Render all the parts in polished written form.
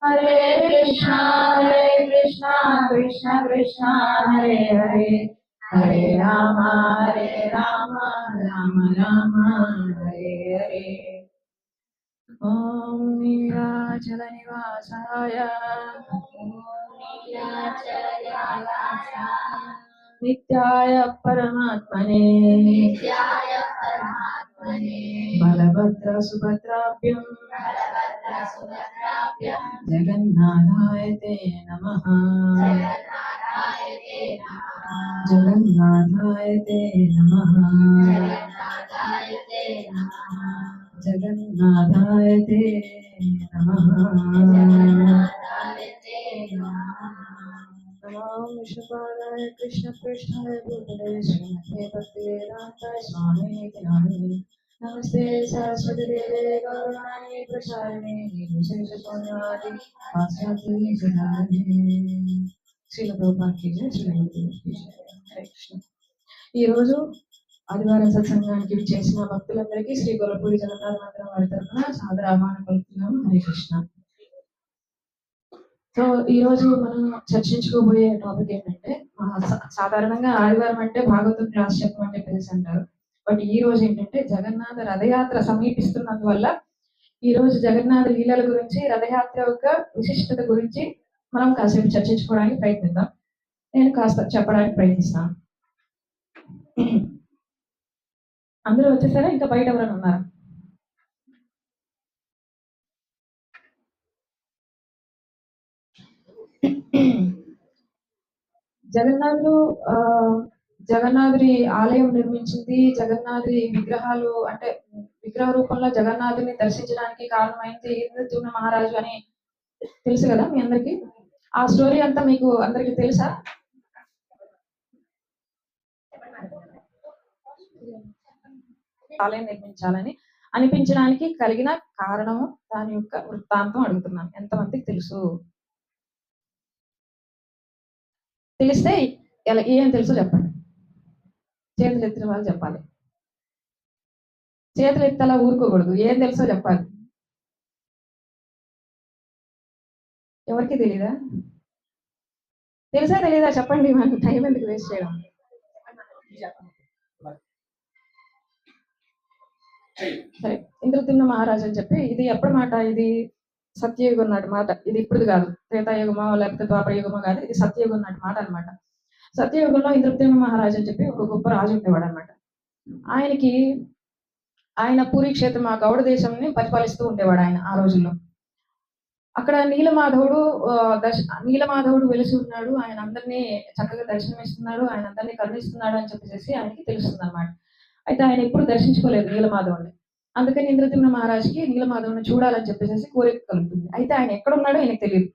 Hare Krishna, Krishna Krishna, Hare Hare, Hare Rama, Rama Rama, Hare Hare. Om Nilachala Nivasaya, Nityaya Paramatmane, Balabhadra Subhadrabhyam, Jagannadhaya Te Namaha, Jagannadhaya Te Namaha, Jagannadhaya Te Namaha. Namo Vishnupadaya Krishna Krishnaya Bhutale Srimate Bhaktivedanta Swami Nityananda. Namaste Saraswati Deve Gaurani Prasarane Nirvishesha Punyadi Vasyati Jadane. Srila Prabhupada ki jai, Srila Gurudev ki jai. Hare Krishna. ఈ రోజు ఆదివారం సత్సంగానికి చేసిన భక్తులందరికీ శ్రీ గొల్లపూడి జగన్నాథ మందిరం వారి తరఫున సాదర ఆహ్వానం పలుకుతున్నాము. హరే కృష్ణ. సో ఈ రోజు మనం చర్చించుకోబోయే టాపిక్ ఏంటంటే, సాధారణంగా ఆదివారం అంటే భాగవతం క్లాస్ చెప్పమని చెప్పేసి అంటారు. బట్ ఈ రోజు ఏంటంటే జగన్నాథ రథయాత్ర సమీపిస్తున్నందువల్ల ఈ రోజు జగన్నాథ లీలల గురించి, రథయాత్ర యొక్క విశిష్టత గురించి మనం కాసేపు చర్చించుకోవడానికి ప్రయత్నిద్దాం. నేను కాస్త చెప్పడానికి ప్రయత్నిస్తాను. అందరూ వచ్చేసారా? ఇంకా బయట ఎవరైనా ఉన్నారా? జగన్నాథుడి ఆలయం నిర్మించింది, జగన్నాథుడి విగ్రహాలు అంటే విగ్రహ రూపంలో జగన్నాథుని దర్శించడానికి కారణమైంది ఇంద్రద్యుమ్న మహారాజు అని తెలుసు కదా మీ అందరికి. ఆ స్టోరీ అంతా మీకు అందరికి తెలుసా? ఆలయం నిర్మించాలని అనిపించడానికి కలిగిన కారణము, దాని యొక్క వృత్తాంతం అడుగుతున్నాను. ఎంతమందికి తెలుసు? తెలిస్తే ఏం తెలుసో చెప్పండి. చేతులు ఎత్తిన వాళ్ళు చెప్పాలి. చేతులు ఎత్తలా ఊరుకోకూడదు. ఏం తెలుసో చెప్పాలి. ఎవరికి తెలీదా? తెలుసా తెలీదా చెప్పండి. మనకు టైం ఎందుకు వేస్ట్ చేయడం. సరే, ఇంద్రద్యుమ్న మహారాజు అని చెప్పి, ఇది ఎప్పటి మాట? ఇది సత్యయుగం నాటి మాట. ఇది ఇప్పుడు కాదు, త్రేతాయుగమో లేకపోతే ద్వాపరయుగమో కాదు, ఇది సత్యయుగం నాటి మాట అనమాట. సత్యయుగంలో ఇంద్రద్యుమ్న మహారాజు అని చెప్పి ఒక గొప్ప రాజు ఉండేవాడు అనమాట. ఆయన పూరి క్షేత్రం, ఆ గౌడ దేశంని పరిపాలిస్తూ ఉండేవాడు ఆయన ఆ రోజుల్లో. అక్కడ నీలమాధవుడు వెలిసి ఉన్నాడు. ఆయన అందరినీ చక్కగా దర్శనమిస్తున్నాడు, ఆయన అందరినీ కరుణిస్తున్నాడు అని చెప్పేసి ఆయనకి తెలుస్తుంది అనమాట. అయితే ఆయన ఎప్పుడు దర్శించుకోలేదు నీలమాధవుడిని. అందుకని ఇంద్రద్యుమ్న మహారాజుకి నీలమాధవుని చూడాలని చెప్పేసి కోరిక కలుగుతుంది. అయితే ఆయన ఎక్కడ ఉన్నాడో ఆయనకు తెలియదు,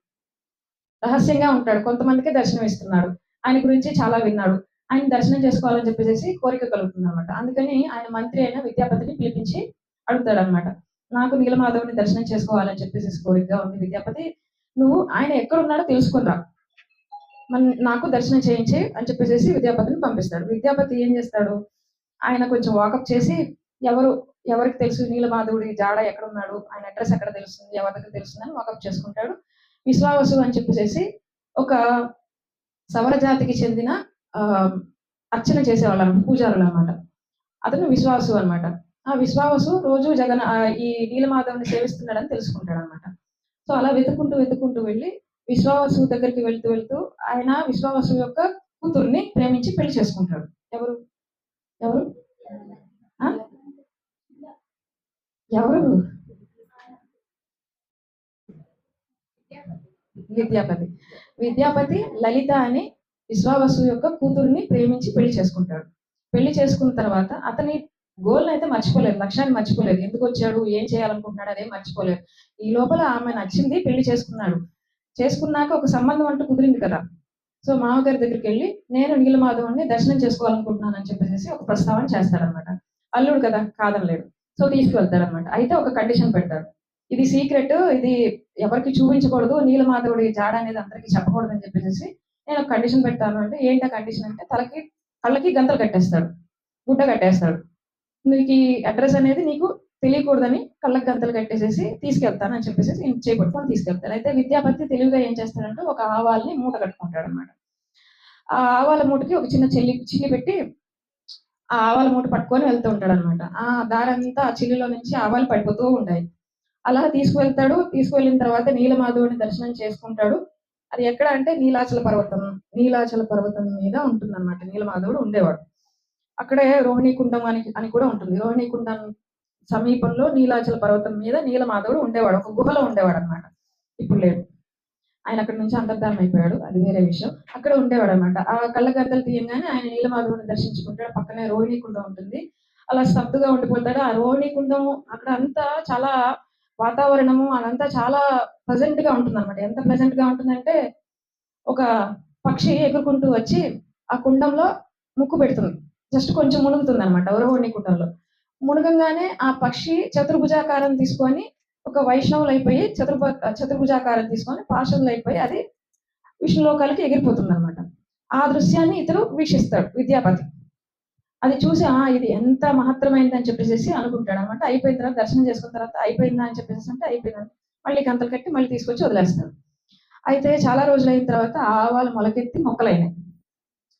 రహస్యంగా ఉంటాడు. కొంతమందికే దర్శనం ఇస్తున్నాడు. ఆయన గురించి చాలా విన్నాడు. ఆయన దర్శనం చేసుకోవాలని చెప్పేసి కోరిక కలుగుతుంది అనమాట. అందుకని ఆయన మంత్రి అయిన విద్యాపతిని పిలిపించి అడుగుతాడు అనమాట, నాకు నీలమాధవుని దర్శనం చేసుకోవాలని చెప్పేసి కోరికగా ఉంది విద్యాపతి, నువ్వు ఆయన ఎక్కడ ఉన్నాడో తెలుసుకున్నా, నాకు దర్శనం చేయించే అని చెప్పేసి విద్యాపతిని పంపిస్తాడు. విద్యాపతి ఏం చేస్తాడు, ఆయన కొంచెం వాకప్ చేసి ఎవరికి తెలుసు నీలమాధవుడి జాడ ఎక్కడ ఉన్నాడు, ఆయన అడ్రస్ ఎక్కడ తెలుస్తుంది, ఎవరి దగ్గర తెలుస్తుంది అని వాకప్ చేసుకుంటాడు. విశ్వావసు అని చెప్పేసి ఒక సవర జాతికి చెందిన అర్చన చేసేవాళ్ళు, పూజారులు అనమాట. అతను విశ్వాసు అనమాట. ఆ విశ్వావసు రోజు ఈ నీలమాధవుని సేవిస్తున్నాడని తెలుసుకుంటాడు అనమాట. సో అలా వెతుకుంటూ వెళ్ళి విశ్వావసు దగ్గరికి వెళ్తూ ఆయన విశ్వావసు యొక్క కూతుర్ని ప్రేమించి పెళ్లి చేసుకుంటాడు. ఎవరు విద్యాపతి లలిత అని విశ్వావసు యొక్క కూతుర్ని ప్రేమించి పెళ్లి చేసుకుంటాడు. పెళ్లి చేసుకున్న తర్వాత అతని గోల్ని అయితే మర్చిపోలేదు, లక్ష్యాన్ని మర్చిపోలేదు. ఎందుకు వచ్చాడు, ఏం చేయాలనుకుంటున్నాడు అదే మర్చిపోలేదు. ఈ లోపల ఆమె నచ్చింది, పెళ్లి చేసుకున్నాడు. చేసుకున్నాక ఒక సంబంధం అంటూ కుదిరింది కదా. సో మామగారి దగ్గరికి వెళ్ళి, నేను నీలమాధవుని దర్శనం చేసుకోవాలనుకుంటున్నాను అని చెప్పేసి ఒక ప్రస్తావన చేస్తాడనమాట. అల్లుడు కదా, కాదనలేడు. సో తీసుకువెళ్తాడనమాట. అయితే ఒక కండిషన్ పెడతాడు, ఇది సీక్రెట్, ఇది ఎవరికి చూపించకూడదు, నీలమాధవుడి జాడ అనేది అందరికీ చెప్పకూడదు అని చెప్పేసి నేను ఒక కండిషన్ పెడతాను. అంటే ఏంటా కండిషన్ అంటే, కళ్ళకి గంతలు కట్టేస్తాడు, గుడ్డ కట్టేస్తాడు. నీకు ఈ అడ్రస్ అనేది నీకు తెలియకూడదని కళ్ళకి గంతలు కట్టేసేసి తీసుకెళ్తానని చెప్పేసి చేపట్టుకొని తీసుకెళ్తారు. అయితే విద్యాపతి తెలివిగా ఏం చేస్తాడంటే ఒక ఆవాల్ని మూట కట్టుకుంటాడు అనమాట. ఆ ఆవాల మూటకి ఒక చిన్న చిల్లి పెట్టి ఆ ఆవాల మూట పట్టుకొని వెళ్తూ ఉంటాడు అనమాట. ఆ దారంతా ఆ చిల్లులో నుంచి ఆవాలు పడిపోతూ ఉంటాయి. అలా తీసుకువెళ్తాడు. తీసుకువెళ్ళిన తర్వాత నీలమాధవుడిని దర్శనం చేసుకుంటాడు. అది ఎక్కడ అంటే నీలాచల పర్వతం. నీలాచల పర్వతం మీద ఉంటుందన్నమాట. నీలమాధవుడు ఉండేవాడు. అక్కడే రోహిణీ కుండం అని కూడా ఉంటుంది. రోహిణీ కుండం సమీపంలో నీలాచల పర్వతం మీద నీలమాధవుడు ఉండేవాడు. ఒక గుహలో ఉండేవాడు అనమాట. ఇప్పుడు లేడు. ఆయన అక్కడి నుంచి అంతర్ధానం అయిపోయాడు. అది వేరే విషయం. అక్కడ ఉండేవాడు అనమాట. ఆ కళ్ళ గంతలు తీయంగానే ఆయన నీలమాధవుడిని దర్శించుకుంటాడు. పక్కనే రోహిణీ కుండం ఉంటుంది. అలా స్తబ్దుగా ఉండిపోతాడు. ఆ రోహిణీ కుండం అక్కడ అంతా చాలా వాతావరణము అదంతా చాలా ప్లెజెంట్ గా ఉంటుంది అనమాట. ఎంత ప్లెజెంట్ గా ఉంటుందంటే ఒక పక్షి ఎగురుకుంటూ వచ్చి ఆ కుండంలో ముక్కు పెడుతుంది. జస్ట్ కొంచెం మునుగుతుంది అనమాట రోహిణీ కుండంలో. మునగంగానే ఆ పక్షి చతుర్భుజాకారం తీసుకొని ఒక వైష్ణవులు అయిపోయి చతుర్భుజాకారం తీసుకొని పార్షదులు అయిపోయి అది విష్ణులోకాలకి ఎగిరిపోతుంది అనమాట. ఆ దృశ్యాన్ని ఇతడు వీక్షిస్తాడు విద్యాపతి. అది చూసి ఇది ఎంత మహత్తరమైంది అని చెప్పేసి అనుకుంటాడు అనమాట. అయిపోయిన తర్వాత దర్శనం చేసుకున్న తర్వాత అయిపోయిందా అని చెప్పేసి అంటే అయిపోయిందని మళ్ళీ గంతలు కట్టి మళ్ళీ తీసుకొచ్చి వదిలేస్తాడు. అయితే చాలా రోజులు అయిన తర్వాత ఆవాలు మొలకెత్తి మొక్కలైనాయి.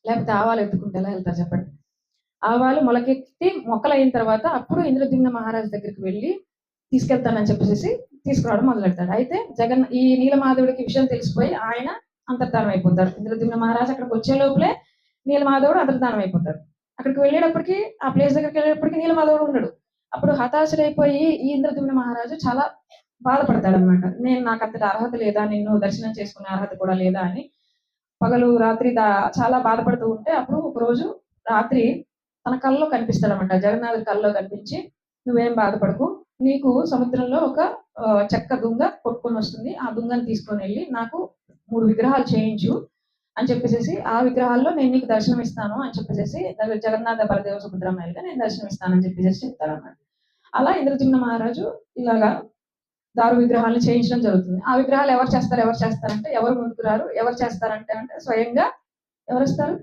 లేకపోతే ఆవాలు ఎత్తుకుంటే ఎలా వెళ్తారు చెప్పండి. ఆవాలు మొలకెత్తి మొక్కలైన తర్వాత అప్పుడు ఇంద్రద్యుమ్న మహారాజు దగ్గరికి వెళ్ళి తీసుకెళ్తానని చెప్పేసి తీసుకురావడం మొదలెడతాడు. అయితే ఈ నీలమాధవుడికి విషయం తెలిసిపోయి ఆయన అంతర్ధానం అయిపోతాడు. ఇంద్రద్యుమ్న మహారాజు అక్కడికి వచ్చే లోపలే నీలమాధవుడు అంతర్ధానం అయిపోతాడు. అక్కడికి వెళ్ళేటప్పటికి ఆ ప్లేస్ దగ్గరికి వెళ్ళేటప్పటికి నీలమాధవుడు ఉండడు. అప్పుడు హతాశుడైపోయి ఈ ఇంద్రద్యుమ్న మహారాజు చాలా బాధపడతాడు అనమాట. నాకు అంతటి అర్హత లేదా, నిన్ను దర్శనం చేసుకునే అర్హత కూడా లేదా అని పగలు రాత్రి చాలా బాధపడుతూ ఉంటే అప్పుడు ఒక రోజు రాత్రి తన కల్లో కనిపిస్తాడనమాట. జగన్నాథుడి కల్లో కనిపించి, నువ్వేం బాధపడకు, నీకు సముద్రంలో ఒక చెక్క దుంగ కొట్టుకొని వస్తుంది. ఆ దుంగని తీసుకొని వెళ్ళి నాకు 3 విగ్రహాలు చేయించు అని చెప్పేసి ఆ విగ్రహాల్లో నేను నీకు దర్శనం ఇస్తాను అని చెప్పేసి జగన్నాథ బలదేవ సుభద్రమ్మగా నేను దర్శనం ఇస్తానని చెప్పేసి చెప్తాడన్నమాట. అలా ఇంద్రజిమ్న మహారాజు ఇలాగా దారు విగ్రహాలను చేయించడం జరుగుతుంది. ఆ విగ్రహాలు ఎవరు చేస్తారంటే ఎవరు ముందుకు రారు. ఎవరు చేస్తారంటే స్వయంగా ఎవరు వస్తారు?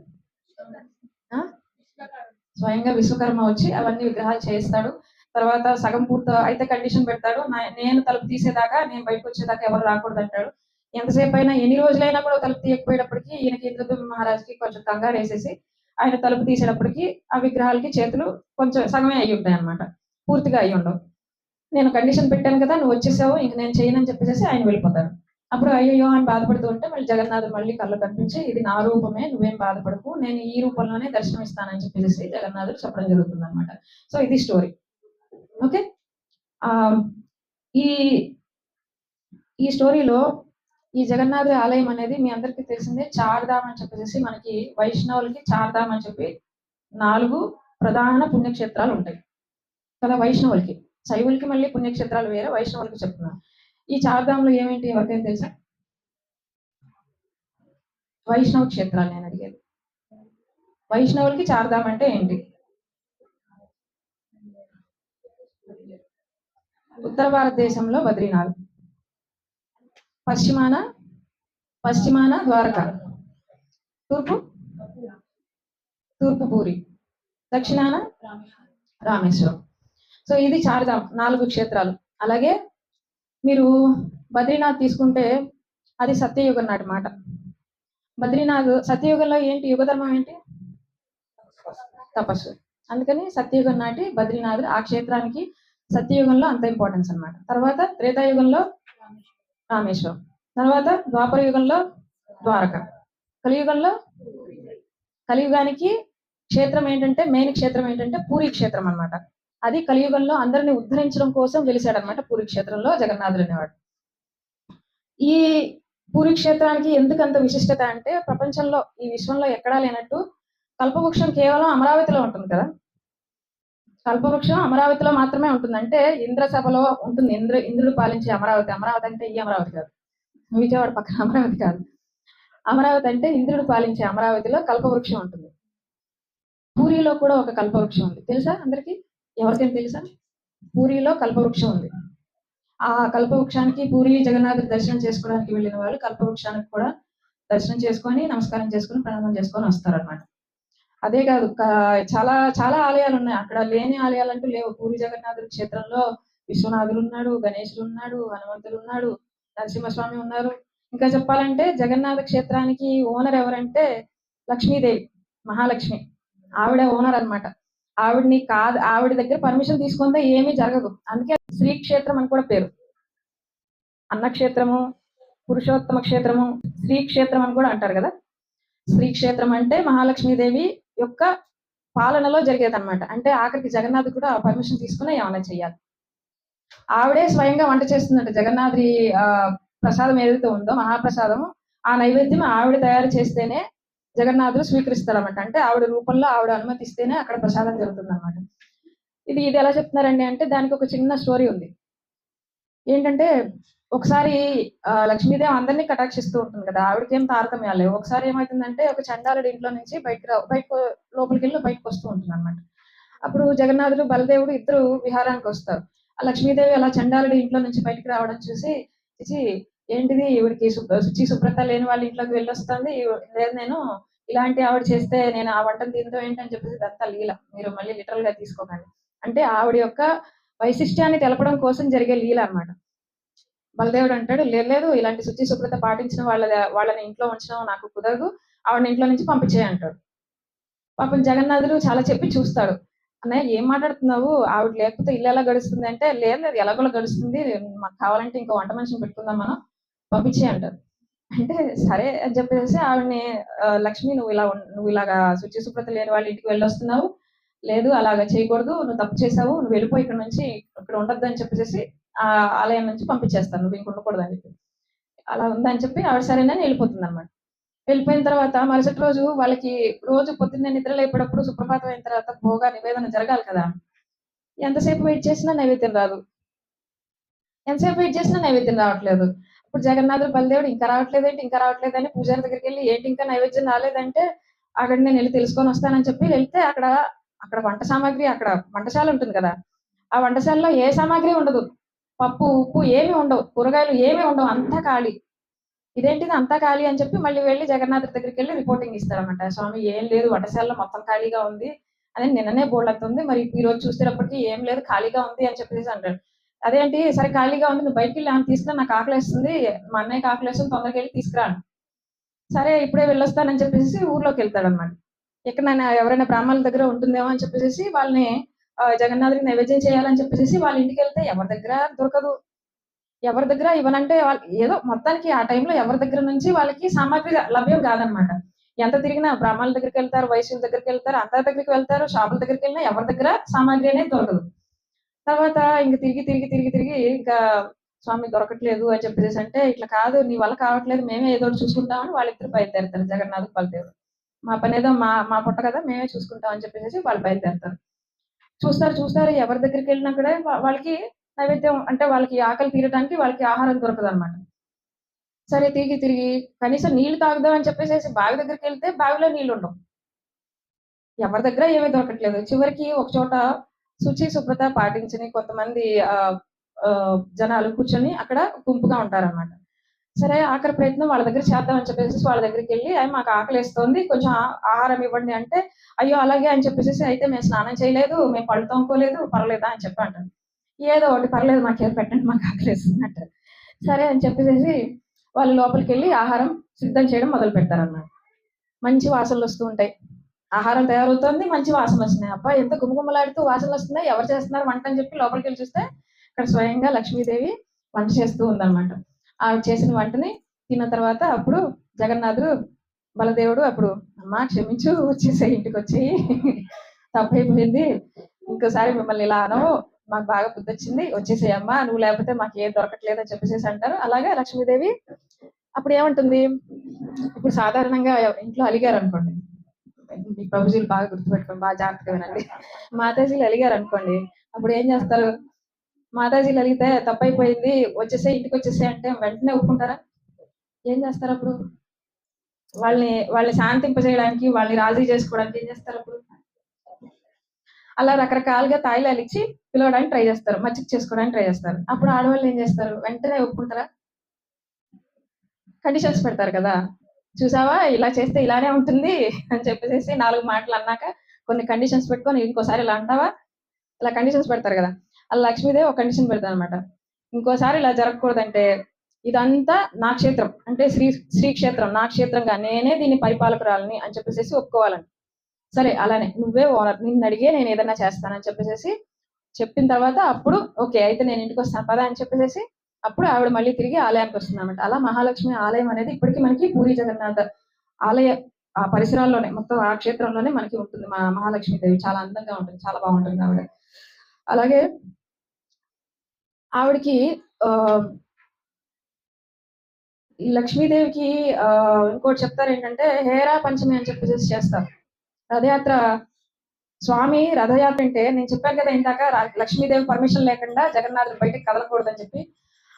స్వయంగా విశ్వకర్మ వచ్చి అవన్నీ విగ్రహాలు చేస్తాడు. తర్వాత సగం పూర్తి అయితే కండిషన్ పెడతాడు. నేను తలుపు తీసేదాకా, నేను బయటకు వచ్చేదాకా ఎవరు రాకూడదు అంటాడు. ఎంతసేపు అయినా ఎన్ని రోజులైనా కూడా తలుపు తీయకపోయేటప్పటికి ఈయనకి ఇంద్రద్యుమ్న మహారాజుకి కొంచెం కంగారు వేసేసి ఆయన తలుపు తీసేటప్పటికి ఆ విగ్రహాలకి చేతులు కొంచెం సగమే అయ్యి ఉంటాయి అనమాట. పూర్తిగా అయ్యి ఉండవు. నేను కండిషన్ పెట్టాను కదా, నువ్వు వచ్చేసావు, ఇంక నేను చేయనని చెప్పేసి ఆయన వెళ్ళిపోతాడు. అప్పుడు అయ్యో అని బాధపడుతూ ఉంటే మళ్ళీ జగన్నాథుడు మళ్ళీ కళ్ళు కనిపించి, ఇది నా రూపమే, నువ్వేం బాధపడకు, నేను ఈ రూపంలోనే దర్శనం ఇస్తానని చెప్పేసి జగన్నాథుడు చెప్పడం జరుగుతుంది అనమాట. సో ఇది స్టోరీ. ఓకే. ఈ ఈ స్టోరీలో ఈ జగన్నాథుడి ఆలయం అనేది మీ అందరికీ తెలిసిందే. చార్ధామ్ అని చెప్పేసి మనకి వైష్ణవులకి చార్ధామ్ అని చెప్పి 4 ప్రధాన పుణ్యక్షేత్రాలు ఉంటాయి కదా వైష్ణవులకి. శైవులకి మళ్ళీ పుణ్యక్షేత్రాలు వేరే, వైష్ణవులకి చెప్తున్నాను. ఈ చార్ధాంలో ఏమేంటి ఎవరికైనా తెలుసా? వైష్ణవ క్షేత్రాలు నేను అడిగేది. వైష్ణవులకి చార్ధామ్ అంటే ఏంటి? ఉత్తర భారతదేశంలో బద్రీనాథ్, పశ్చిమాన ద్వారక, తూర్పు పూరి, దక్షిణాన రామేశ్వరం. సో ఇది చార్ధామ్, 4 క్షేత్రాలు. అలాగే మీరు బద్రీనాథ్ తీసుకుంటే అది సత్యయుగం నాటి మాట. బద్రీనాథ్ సత్యయుగంలో ఏంటి యుగధర్మం ఏంటి? తపస్సు. అందుకని సత్యయుగం నాటి బద్రీనాథ్ ఆ క్షేత్రానికి సత్యయుగంలో అంత ఇంపార్టెన్స్ అనమాట. తర్వాత త్రేతాయుగంలో రామేశ్వరం, తర్వాత ద్వాపర యుగంలో ద్వారక, కలియుగానికి క్షేత్రం ఏంటంటే మెయిన్ క్షేత్రం ఏంటంటే పూరి క్షేత్రం అనమాట. అది కలియుగంలో అందరిని ఉద్ధరించడం కోసం వెలిసాడనమాట పూరి క్షేత్రంలో జగన్నాథుడు అనేవాడు. ఈ పూరి క్షేత్రానికి ఎందుకంత విశిష్టత అంటే ప్రపంచంలో ఈ విశ్వంలో ఎక్కడా లేనట్టు కల్పవృక్షం కేవలం అమరావతిలో ఉంటుంది కదా. కల్పవృక్షం అమరావతిలో మాత్రమే ఉంటుంది. అంటే ఇంద్రసభలో ఉంటుంది. ఇంద్రుడు పాలించే అమరావతి. అమరావతి అంటే ఈ అమరావతి కాదు, విజయవాడ పక్కన అమరావతి కాదు. అమరావతి అంటే ఇంద్రుడు పాలించే అమరావతిలో కల్పవృక్షం ఉంటుంది. పూరిలో కూడా ఒక కల్పవృక్షం ఉంది. తెలుసా అందరికి? ఎవరికైనా తెలుసా? పూరిలో కల్పవృక్షం ఉంది. ఆ కల్పవృక్షానికి పూరి జగన్నాథుడి దర్శనం చేసుకోవడానికి వెళ్ళిన వాళ్ళు కల్పవృక్షానికి కూడా దర్శనం చేసుకొని నమస్కారం చేసుకొని ప్రణామం చేసుకొని వస్తారనమాట. అదే కాదు చాలా చాలా ఆలయాలు ఉన్నాయి. అక్కడ లేని ఆలయాలు అంటూ లేవు. పూరి జగన్నాథుడి క్షేత్రంలో విశ్వనాథుడు ఉన్నాడు, గణేశుడు ఉన్నాడు, హనుమంతుడు ఉన్నాడు, నరసింహస్వామి ఉన్నారు. ఇంకా చెప్పాలంటే జగన్నాథ క్షేత్రానికి ఓనర్ ఎవరంటే లక్ష్మీదేవి, మహాలక్ష్మి. ఆవిడ ఓనర్ అన్నమాట. ఆవిడ దగ్గర పర్మిషన్ తీసుకుంటే ఏమీ జరగదు. అందుకే శ్రీక్షేత్రం అని కూడా పేరు. అన్నక్షేత్రము, పురుషోత్తమ క్షేత్రము, శ్రీ క్షేత్రం అని కూడా అంటారు కదా. శ్రీక్షేత్రం అంటే మహాలక్ష్మీదేవి యొక్క పాలనలో జరిగేదన్నమాట. అంటే ఆఖరికి జగన్నాథ్ కూడా పర్మిషన్ తీసుకుని ఏమైనా చెయ్యాలి. ఆవిడే స్వయంగా వంట చేస్తుందంట. జగన్నాథుడి ప్రసాదం ఏదైతే ఉందో మహాప్రసాదం, ఆ నైవేద్యం ఆవిడ తయారు చేస్తేనే జగన్నాథుడు స్వీకరిస్తాడన్నమాట. అంటే ఆవిడ రూపంలో ఆవిడ అనుమతిస్తేనే అక్కడ ప్రసాదం జరుగుతుందన్నమాట. ఇది ఎలా చెప్తున్నారండి అంటే దానికి ఒక చిన్న స్టోరీ ఉంది. ఏంటంటే ఒకసారి లక్ష్మీదేవి అందరినీ కటాక్షిస్తూ ఉంటుంది కదా. ఆవిడకేం తారతమ్యాలు లేవు. ఒకసారి ఏమైతుందంటే ఒక చండాలుడి ఇంట్లో నుంచి లోపలికెళ్ళి బయటకు వస్తూ ఉంటుందన్నమాట. అప్పుడు జగన్నాథుడు, బలదేవుడు ఇద్దరు విహారానికి వస్తారు. ఆ లక్ష్మీదేవి అలా చండాలుడి ఇంట్లో నుంచి బయటికి రావడం చూసి, చిచి ఏంటిది ఈవిడికి శుచి శుభ్రత లేని వాళ్ళ ఇంట్లోకి వెళ్ళొస్తుంది. లేదు నేను ఇలాంటి ఆవిడ చేస్తే నేను ఆ వంటను తినడం ఏంటని చెప్పేసి ఇదంతా లీల. మీరు మళ్ళీ లిటరల్ గా తీసుకోకండి. అంటే ఆవిడ యొక్క వైశిష్ట్యాన్ని తెలపడం కోసం జరిగే లీల అన్నమాట. బలదేవుడు అంటాడు, లేదు లేదు ఇలాంటి శుచి శుభ్రత పాటించిన వాళ్ళని ఇంట్లో ఉంచడం నాకు కుదరదు. ఆవిడని ఇంట్లో నుంచి పంపించేయి అంటాడు. పాపం జగన్నాథుడు చాలా చెప్పి చూస్తాడు. అన్నయ్య ఏం మాట్లాడుతున్నావు? ఆవిడ లేకపోతే ఇల్లు ఎలా గడుస్తుంది అంటే, లేదు లేదు ఎలాగోలా గడుస్తుంది. మాకు కావాలంటే ఇంకో వంట మనిషిని పెట్టుకుందాం మనం, పంపించేయి అంటారు. అంటే సరే అని చెప్పేసి ఆవిడని లక్ష్మి నువ్వు ఇలాగా శుచి శుభ్రత లేని వాళ్ళ ఇంటికి వెళ్ళొస్తున్నావు. లేదు అలాగా చేయకూడదు. నువ్వు తప్పు చేసావు. నువ్వు వెళ్ళిపోయి ఇక్కడ నుంచి ఇక్కడ ఉండొద్దు అని చెప్పేసి ఆ ఆలయం నుంచి పంపించేస్తాను. నువ్వు ఇంక ఉండకూడదు అని చెప్పి. అలా ఉందని చెప్పి ఆవిడ సరేనని వెళ్ళిపోతుంది అనమాట. వెళ్ళిపోయిన తర్వాత మరుసటి రోజు వాళ్ళకి రోజు పొద్దున్నే నిద్ర లేపేటప్పుడు సుప్రభాతం అయిన తర్వాత భోగా నివేదన జరగాలి కదా. ఎంతసేపు వెయిట్ చేసినా నైవేద్యం రాదు. ఎంతసేపు వెయిట్ చేసినా నైవేద్యం రావట్లేదు. ఇప్పుడు జగన్నాథుడు, బలదేవుడు ఇంకా రావట్లేదేంటి ఇంకా రావట్లేదని పూజారి దగ్గరికి వెళ్ళి ఏంటి ఇంకా నైవేద్యం రాలేదంటే అక్కడ నేను వెళ్ళి తెలుసుకొని వస్తానని చెప్పి వెళ్తే అక్కడ అక్కడ వంట సామాగ్రి, అక్కడ వంటశాల ఉంటుంది కదా. ఆ వంటశాలలో ఏ సామాగ్రి ఉండదు. పప్పు, ఉప్పు ఏమి ఉండవు. కూరగాయలు ఏమి ఉండవు. అంతా ఖాళీ. ఇదేంటిది అంతా ఖాళీ అని చెప్పి మళ్ళీ వెళ్ళి జగన్నాథుడి దగ్గరికి వెళ్ళి రిపోర్టింగ్ ఇస్తారన్నమాట. స్వామి ఏం లేదు, వంటశాలలో మొత్తం ఖాళీగా ఉంది అని, నిన్ననే బోర్డుతుంది, మరి ఈ రోజు చూసేటప్పటికి ఏం లేదు ఖాళీగా ఉంది అని చెప్పేసి అంటాడు. అదేంటి సరే ఖాళీగా ఉంది, నువ్వు బయటికి వెళ్ళి ఏమైనా తీసుకురా, నాకు ఆకలేస్తుంది, మా అన్నయ్యకి ఆకలేస్తుంది, తొందరగా వెళ్ళి తీసుకురాను. సరే ఇప్పుడే వెళ్ళొస్తానని చెప్పేసి ఊర్లోకి వెళ్తాడన్నమాట. ఎక్కడైనా ఎవరైనా బ్రాహ్మణుల దగ్గర ఉంటుందేమో అని చెప్పేసి వాళ్ళని జగన్నాథుడికి నైవేద్యం చేయాలని చెప్పేసి వాళ్ళ ఇంటికి వెళ్తే ఎవరి దగ్గర దొరకదు. ఎవరి దగ్గర ఇవ్వనంటే ఏదో మొత్తానికి ఆ టైంలో ఎవరి దగ్గర నుంచి వాళ్ళకి సామాగ్రి లభ్యం కాదనమాట. ఎంత తిరిగినా బ్రాహ్మణుల దగ్గరికి వెళ్తారు, వైశ్యుల దగ్గరికి వెళ్తారు, అందరి దగ్గరికి వెళ్తారు, షాపుల దగ్గరికి వెళ్ళినా ఎవరి దగ్గర సామాగ్రి అనేది దొరకదు. తర్వాత ఇంక తిరిగి ఇంకా స్వామి దొరకట్లేదు అని చెప్పేసి అంటే, ఇట్లా కాదు నీ వల్ల కావట్లేదు, మేమే ఏదో ఒకటి చూసుకుంటామని వాళ్ళిద్దరు బయలుదేరుతారు. జగన్నాథ్, బలదేవుడు. మా పని ఏదో మా పుట్ట కదా మేమే చూసుకుంటాం అని చెప్పేసి వాళ్ళు బయలుదేరుతారు. చూస్తారు ఎవరి దగ్గరికి వెళ్ళినా కూడా వాళ్ళకి నైవేద్యం అంటే వాళ్ళకి ఆకలి తీరడానికి వాళ్ళకి ఆహారం దొరకదనమాట. సరే తిరిగి కనీసం నీళ్లు తాగుదాం అని చెప్పేసి బావి దగ్గరికి వెళ్తే బావిలో నీళ్లు ఉండవు. ఎవరి దగ్గర ఏమీ దొరకట్లేదు. చివరికి ఒక చోట శుచి శుభ్రత పాటించని కొంతమంది జనాలు కూర్చొని అక్కడ గుంపుగా ఉంటారనమాట. సరే ఆఖరి ప్రయత్నం వాళ్ళ దగ్గర చేద్దాం అని చెప్పేసి వాళ్ళ దగ్గరికి వెళ్ళి మాకు ఆకలేస్తోంది, కొంచెం ఆహారం ఇవ్వండి అంటే, అయ్యో అలాగే అని చెప్పేసి అయితే మేము స్నానం చేయలేదు, మేము పళ్ళు తోముకోలేదు, పర్లేదా అని చెప్పి అంటారు. ఏదో ఒకటి పర్లేదు మాకేదో పెట్టండి, మాకు ఆకలేస్తుంది అంటారు. సరే అని చెప్పేసి వాళ్ళు లోపలికి వెళ్ళి ఆహారం సిద్ధం చేయడం మొదలు పెడతారన్నమాట. మంచి వాసనలు వస్తూ ఉంటాయి. ఆహారం తయారవుతోంది, మంచి వాసనలు వస్తున్నాయి. అబ్బా ఎంత గుమగుమలాడుతూ వాసనలు వస్తున్నాయి, ఎవరు చేస్తున్నారు వంట అని చెప్పి లోపలికి వెళ్ళి చూస్తే అక్కడ స్వయంగా లక్ష్మీదేవి వంట చేస్తూ ఉందన్నమాట. ఆవిడ చేసిన వంటని తిన్న తర్వాత అప్పుడు జగన్నాథుడు, బలదేవుడు అప్పుడు అమ్మా క్షమించు, వచ్చేసే ఇంటికి వచ్చేయి, తప్పైపోయింది, ఇంకోసారి మిమ్మల్ని ఇలా అనవు, మాకు బాగా బుద్ధి వచ్చింది, వచ్చేసేయమ్మా, నువ్వు లేకపోతే మాకు ఏం దొరకట్లేదు అని చెప్పేసి అంటారు. అలాగే లక్ష్మీదేవి అప్పుడు ఏమంటుంది, ఇప్పుడు సాధారణంగా ఇంట్లో అలిగారు అనుకోండి, మీ ప్రభుజీలు బాగా గుర్తుపెట్టుకోండి, బాగా జాగ్రత్తగా వినండి. మాతాజీలు అలిగారు అనుకోండి, అప్పుడు ఏం చేస్తారు? మాతాజీలు అలిగితే తప్పైపోయింది, ఇంటికి వచ్చేసే అంటే వెంటనే ఒప్పుకుంటారా? ఏం చేస్తారు అప్పుడు? వాళ్ళని శాంతింపజేయడానికి, వాళ్ళని రాజీ చేసుకోవడానికి ఏం చేస్తారు అప్పుడు? అలా రకరకాలుగా తాయిలాలు ఇచ్చి పిలవడానికి ట్రై చేస్తారు, మచ్చిక చేసుకోవడానికి ట్రై చేస్తారు. అప్పుడు ఆడవాళ్ళు ఏం చేస్తారు? వెంటనే ఒప్పుకుంటారా? కండిషన్స్ పెడతారు కదా. చూసావా ఇలా చేస్తే ఇలానే ఉంటుంది అని చెప్పేసి 4 మాటలు అన్నాక కొన్ని కండిషన్స్ పెట్టుకొని ఇంకోసారి ఇలా అంటావా? ఇలా కండిషన్స్ పెడతారు కదా! అలా లక్ష్మీదేవి ఒక కండిషన్ పెడతాదనమాట. ఇంకోసారి ఇలా జరగకూడదంటే ఇదంతా నా క్షేత్రం. అంటే శ్రీ క్షేత్రం. నా క్షేత్రంగా నేనే దీని పరిపాలకురాలిని అని చెప్పేసేసి ఒప్పుకోవాలంట. సరే అలానే నువ్వే ఓనర్. నిన్నడిగే నేనేదన్నా చేస్తానని చెప్పేసేసి చెప్పిన తర్వాత అప్పుడు ఓకే. అయితే నేను ఇంటికొస్తాను పదా అని చెప్పేసేసి అప్పుడు ఆవిడ మళ్ళీ తిరిగి ఆలయానికొస్తుందనమాట. అలా మహాలక్ష్మి ఆలయం అనేది ఇప్పటికి మనకి పూరీ జగన్నాథ ఆలయ ఆ పరిసరాల్లోనే మొత్తం ఆ క్షేత్రంలోనే మనకి ఉంటుంది. మహాలక్ష్మీదేవి చాలా అందంగా ఉంటుంది. చాలా బావుంటుంది ఆవిడ. అలాగే ఆవిడకి ఆహ్, ఈ లక్ష్మీదేవికి ఇంకోటి చెప్తారేంటంటే హేరా పంచమి అని చెప్పేసేసి చేస్తారు. రథయాత్ర స్వామి రథయాత్ర అంటే నేను చెప్పాను కదా ఇందాక లక్ష్మీదేవి పర్మిషన్ లేకుండా జగన్నాథుడు బయటకి కదలకూడదని చెప్పి.